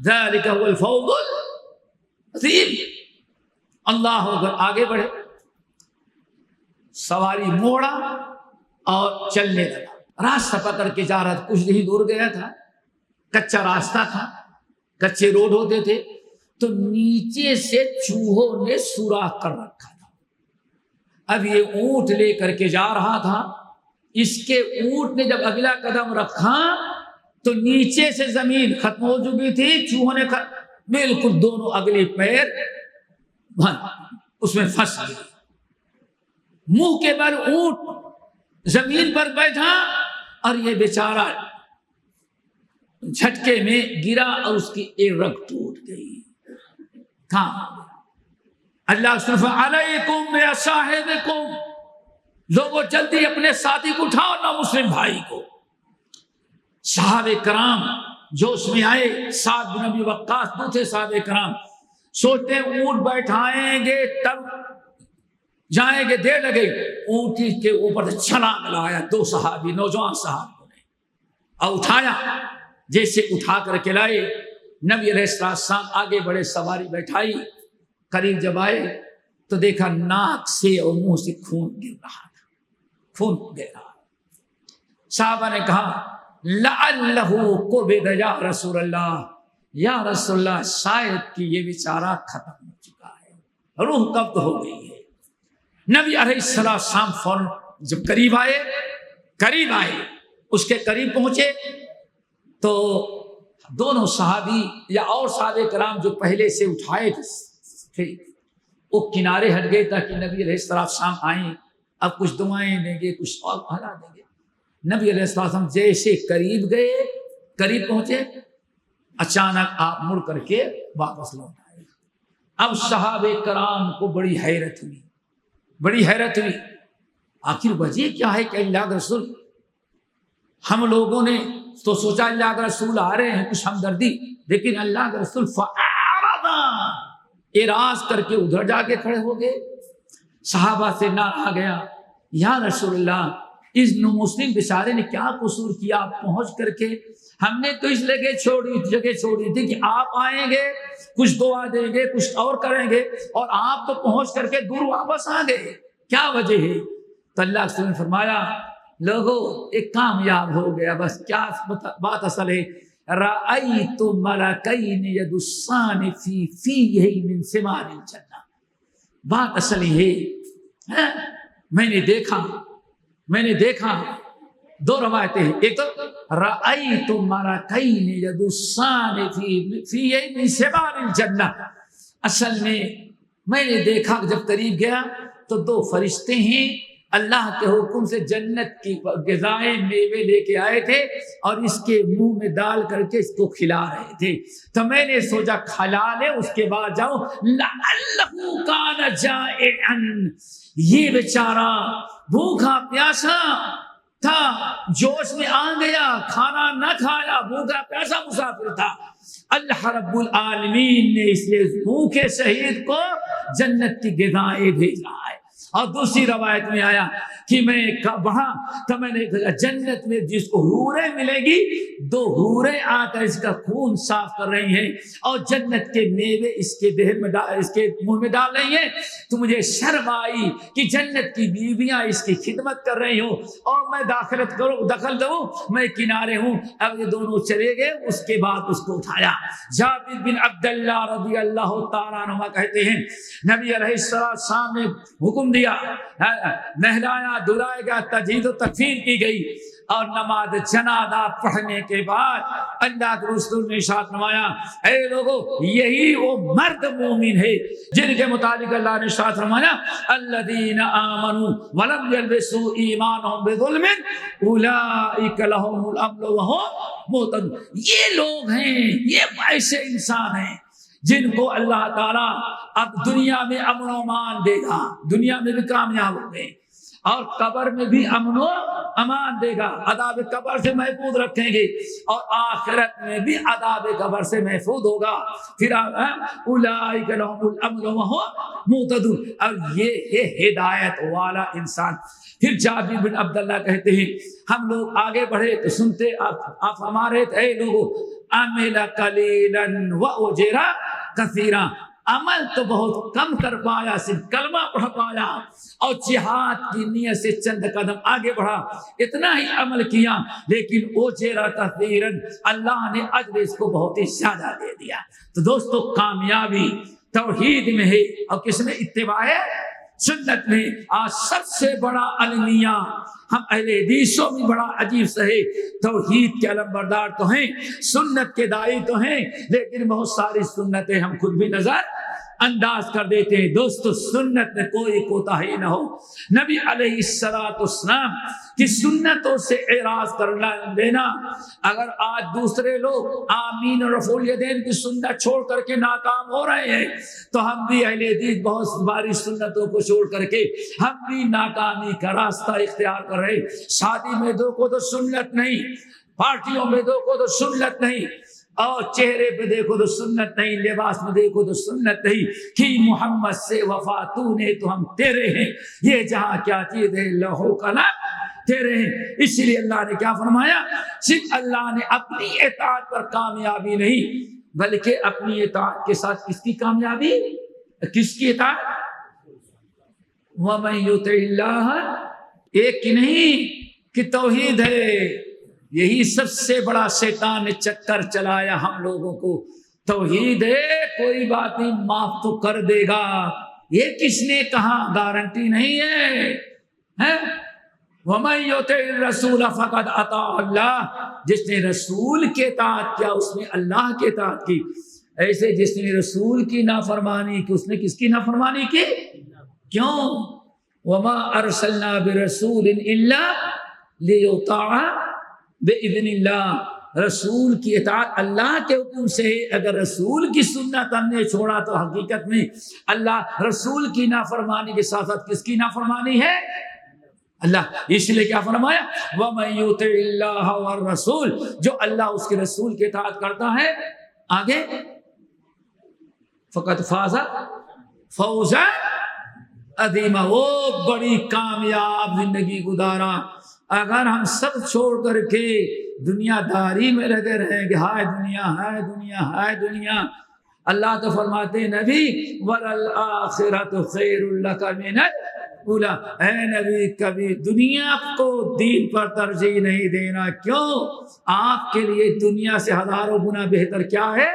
[SPEAKER 1] ذالک هو الفوز العظیم۔ اللہ اکبر، آگے بڑھے، سواری موڑا اور چلنے لگا، راستہ پکڑ کے جا رہا تھا، کچھ نہیں دور گیا تھا، کچا راستہ تھا، کچے روڈ ہوتے تھے، تو نیچے سے چوہوں نے سوراخ کر رکھا تھا۔ اب یہ اونٹ لے کر کے جا رہا تھا، اس کے اونٹ نے جب اگلا قدم رکھا تو نیچے سے زمین ختم ہو چکی تھی، چوہوں نے بالکل دونوں اگلے پیر اس میں پھنس گئے، منہ کے بل اونٹ زمین پر بیٹھا اور یہ بیچارہ جھٹکے میں گرا اور اس کی ایک رگ ٹوٹ گئی۔ اللہ صرف علیکم بصاحبکم، لوگوں جلدی اپنے ساتھی کو اٹھاؤ، نہ مسلم بھائی کو۔ صحابہ کرام جوش میں آئے، سعد بن ابی وقاص دوسرے صحابہ کرام سوچتے ہیں اونٹ بیٹھائیں گے تب جائیں گے، دیر لگے، اونٹی کے اوپر سے چھلانگ لگایا دو صحابی، نوجوان صحابوں نے، اور اٹھایا، جیسے اٹھا کر کے لائے، نبی علیہ السلام آگے بڑے، سواری بیٹھائی، قریب جب آئے تو دیکھا ناک سے اور منہ سے خون گر رہا تھا، خون گر رہا۔ صحابہ نے کہا لعلہ قبض یا رسول اللہ، یا رسول اللہ شاید کہ یہ بیچارہ ختم ہو چکا ہے، روح قبض ہو گئی ہے۔ نبی علیہ السلام فوراً جب قریب آئے، اس کے قریب پہنچے تو دونوں صحابی یا اور صحابہ کرام جو پہلے سے اٹھائے تھے وہ کنارے ہٹ گئے تاکہ نبی علیہ السلام آئیں، اب کچھ دعائیں دیں گے، کچھ اور بھلا دیں گے۔ نبی علیہ السلام جیسے قریب گئے، قریب پہنچے، اچانک آپ مڑ کر کے واپس لوٹ آئے۔ اب صحابہ کرام کو بڑی حیرت ہوئی، آخر وجہ کیا ہے کہ اللہ کے رسول، ہم لوگوں نے تو سوچا اللہ کے رسول آ رہے ہیں کچھ ہمدردی، لیکن اللہ کے رسول اعراض کر کے ادھر جا کے کھڑے ہو گئے۔ صحابہ سے نہ گیا، یا رسول اللہ اس مسلم بیچارے نے کیا قصور کیا؟ آپ پہنچ کر کے، ہم نے تو اس جگہ چھوڑی تھی کہ آپ آئیں گے، کچھ دعا دیں گے، کچھ اور کریں گے، اور آپ تو پہنچ کر کے دور واپس آ گئے، کیا وجہ ہے؟ تو اللہ کے رسول نے فرمایا لوگو ایک کامیاب ہو گیا، بس کیا بات اصل ہے، رأیت ملکین یدسان فی فیہ من ثمار الجنہ، بات اصل ہے، میں نے دیکھا دو روایتیں ہیں، ایک تو رأیت ملکین یدسان فیہ من ثمار الجنہ، اصل میں نے دیکھا جب قریب گیا تو دو فرشتے ہیں، اللہ کے حکم سے جنت کی غذائیں میوے لے کے آئے تھے اور اس کے منہ میں ڈال کر کے اس کو کھلا رہے تھے، تو میں نے سوچا کھلا لے اس کے بعد جاؤں، لعلہ کان جائعا، یہ بیچارہ بھوکا پیاسا تھا، جوش میں آ گیا، کھانا نہ کھایا، بھوکا پیاسا مسافر تھا، اللہ رب العالمین نے اس لیے بھوکے شہید کو جنت کی غذائیں بھیجا ہے۔ اور دوسری روایت میں آیا کہ میں وہاں تو میں نے جنت میں جس کو حوریں ملے گی، دو حوریں آ کر اس کا خون صاف کر رہی ہیں اور جنت کے میوے اس کے دہن میں اس کے منہ میں ڈال رہی ہیں، تو مجھے شرم آئی کہ جنت کی بیویاں اس کی خدمت کر رہی ہوں اور میں دخل دوں، میں کنارے ہوں۔ اب یہ دونوں چلے گئے، اس کے بعد اس کو اٹھایا۔ جابر بن عبداللہ رضی اللہ تعالیٰ عنہ کہتے ہیں نبی علیہ السلام نے حکم دیا، نہلایا، دھلائے گا، تجہیز و تکفین کی گئی، اور نماز جنازہ پڑھنے کے بعد اللہ کے رسول نے ارشاد فرمایا اے لوگو یہی وہ مرد مومن ہے جن کے متعلق اللہ نے ارشاد فرمایا الذین آمنوا ولم یلبسوا ایمانهم بظلم اولئک لهم الامن وهم مہتدون۔ یہ لوگ ہیں، یہ ایسے انسان ہیں جن کو اللہ تعالیٰ اب دنیا میں امن و امان دے گا، دنیا میں بھی کامیاب ہوں گے اور قبر میں بھی امن و امان دے گا، عذاب قبر سے محفوظ رکھیں گے اور آخرت میں بھی عذاب قبر سے محفوظ ہوگا۔ پھر اولئک لهم الامن وهم مہتدون، اور یہ ہے ہدایت والا انسان۔ پھر جابر بن عبداللہ کہتے ہیں ہم لوگ آگے بڑھے تو سنتے آپ ہمارے اے لوگو عمل قلیلا واجر کثیرا، عمل تو بہت کم کر پایا، صرف کلمہ پڑھ پایا اور جہاد کی نیت سے چند قدم آگے بڑھا، اتنا ہی عمل کیا لیکن اجر کثیرا، اللہ نے اجر اس کو بہت ہی زیادہ دے دیا۔ تو دوستو کامیابی توحید میں ہے اور کس میں؟ اتباع سنت میں۔ آج سب سے بڑا المیہ ہم اہل حدیثوں میں بڑا عجیب سا ہے، توحید کے علم بردار تو ہیں، سنت کے داعی تو ہیں، لیکن بہت ساری سنتیں ہم خود بھی نظر انداز کر دیتے ہیں۔ دوستو سنت میں کوئی کوتاہی نہ ہو، نبی علیہ السلام کی سنتوں سے اعراض کرنا دینا۔ اگر آج دوسرے لوگ آمین اور رفع الیدین کی سنت چھوڑ کر کے ناکام ہو رہے ہیں تو ہم بھی اہل حدیث بہت باری سنتوں کو چھوڑ کر کے ہم بھی ناکامی کا راستہ اختیار کر رہے ہیں۔ شادی میں دیکھو تو سنت نہیں، پارٹیوں میں دیکھو تو سنت نہیں، اور چہرے پہ دیکھو تو سنت نہیں، لباس میں دیکھو تو سنت نہیں، کہ محمد سے وفا تو نے تو ہم تیرے ہیں، یہ جہاں کیا چیز ہے لہو کلام تیرے ہیں۔ اس لیے اللہ نے کیا فرمایا؟ صرف اللہ نے اپنی اطاعت پر کامیابی نہیں بلکہ اپنی اطاعت کے ساتھ کس کی کامیابی؟ کس کی اطاعت؟ وَمَن يُطِعِ اللَّهَ، ایک کی نہیں کہ توحید ہے۔ یہی سب سے بڑا شیطان نے چکر چلایا ہم لوگوں کو، توحید ہے کوئی بات نہیں معاف تو کر دے گا، یہ کس نے کہا؟ گارنٹی نہیں ہے۔ وَمَن يُطِعِ الرَّسُولَ فَقَدْ أَطَاعَ اللَّهَ، جس نے رسول کی اطاعت کیا اس نے اللہ کی اطاعت کی۔ ایسے جس نے رسول کی نافرمانی کی اس نے کس کی نافرمانی کی؟ کیوں؟ وَمَا أَرْسَلْنَا بِرَسُولٍ إِلَّا لِيُطَاعَ بِإِذْنِ اللَّهِ، رسول کی اطاعت اللہ کے حکم سے ہے۔ اگر رسول کی سنت ہم نے چھوڑا تو حقیقت میں اللہ رسول کی نافرمانی کے ساتھ ساتھ کس کی نافرمانی ہے؟ اللہ۔ اس لیے کیا فرمایا؟ وَمَن يُطِعِ اللَّهَ وَالرَّسُولَ، جو اللہ اس کے رسول کی اطاعت کرتا ہے آگے فقط فاز فوزا عظیما، وہ بڑی کامیاب زندگی گزارا۔ اگر ہم سب چھوڑ کر کے دنیا داری میں لگے رہیں گے، ہائے دنیا ہائے دنیا ہائے دنیا، اللہ تو فرماتے ہیں نبی وَلَلْآخِرَةُ خَيْرٌ لَكَ مِنَ الْأُولَىٰ، اے نبی کبھی دنیا کو دین پر ترجیح نہیں دینا۔ کیوں؟ آپ کے لیے دنیا سے ہزاروں گنا بہتر کیا ہے؟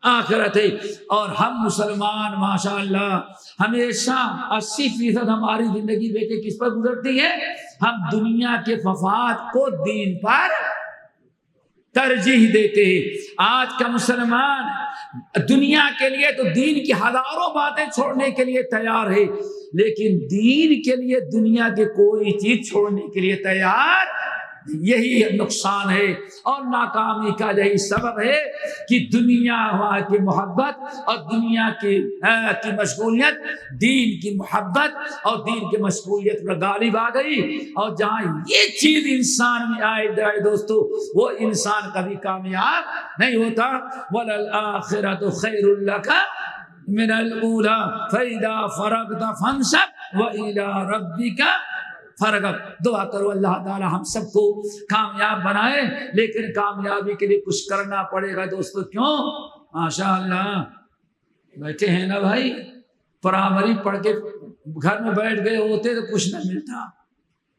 [SPEAKER 1] آخرت ہے۔ اور ہم مسلمان ماشاءاللہ ہمیشہ 80% ہماری زندگی بیٹے کس پر گزرتی ہے؟ ہم دنیا کے مفاد کو دین پر ترجیح دیتے ہیں۔ آج کا مسلمان دنیا کے لیے تو دین کی ہزاروں باتیں چھوڑنے کے لیے تیار ہے، لیکن دین کے لیے دنیا کے کوئی چیز چھوڑنے کے لیے تیار، یہی نقصان ہے اور ناکامی کا یہی سبب ہے کہ دنیا کی محبت اور دنیا کی مشغولیت دین کی محبت اور دین کی مشغولیت پر غالب آ گئی، اور جہاں یہ چیز انسان میں آئے جائے دوستو وہ انسان کبھی کامیاب نہیں ہوتا۔ وَلَلْآخِرَةُ خَيْرٌ لَكَ مِنَ الْأُولَىٰ فَإِذَا فَرَغْتَ فَانصَبْ وَإِلَىٰ رَبِّكَ فرغب۔ دعا کرو اللہ تعالی ہم سب کو کامیاب بنائے، لیکن کامیابی کے لیے کچھ کرنا پڑے گا دوستو۔ کیوں؟ ماشاءاللہ بیٹھے ہیں نا بھائی، پرائمری پڑھ کے گھر میں بیٹھ گئے ہوتے تو کچھ نہ ملتا،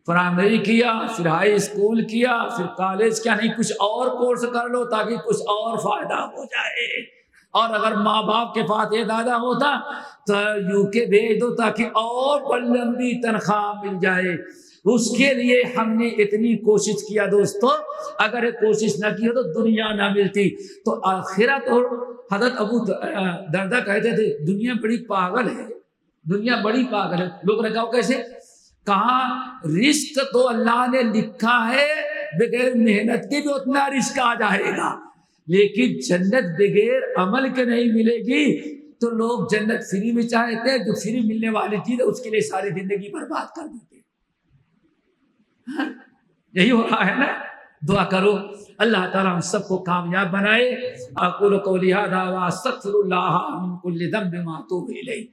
[SPEAKER 1] پرائمری کیا پھر ہائی اسکول کیا پھر کالج کیا، نہیں کچھ اور کورس کر لو تاکہ کچھ اور فائدہ ہو جائے۔ اور اگر ماں باپ کے فاتح دادا ہوتا تو UK بھیج دو تاکہ اور لمبی تنخواہ مل جائے۔ اس کے لیے ہم نے اتنی کوشش کیا دوستو، اگر یہ کوشش نہ کی ہو تو دنیا نہ ملتی۔ تو آخرت، اور حضرت ابو دردہ کہتے تھے دنیا بڑی پاگل ہے، دنیا بڑی پاگل ہے۔ لوگ نے کہا کیسے؟ کہا رزق تو اللہ نے لکھا ہے، بغیر محنت کے بھی اتنا رزق آ جائے گا، لیکن جنت بغیر عمل کے نہیں ملے گی۔ تو لوگ جنت فری میں چاہتے ہیں، جو فری ملنے والی چیز ہے اس کے لیے ساری زندگی برباد کر دیتے ہیں۔ یہی ہو رہا ہے نا۔ دعا کرو اللہ تعالیٰ ہم سب کو کامیاب بنائے۔ اقول قولی ھذا واستغفر اللہ من کل ذنب واتوب الیہ۔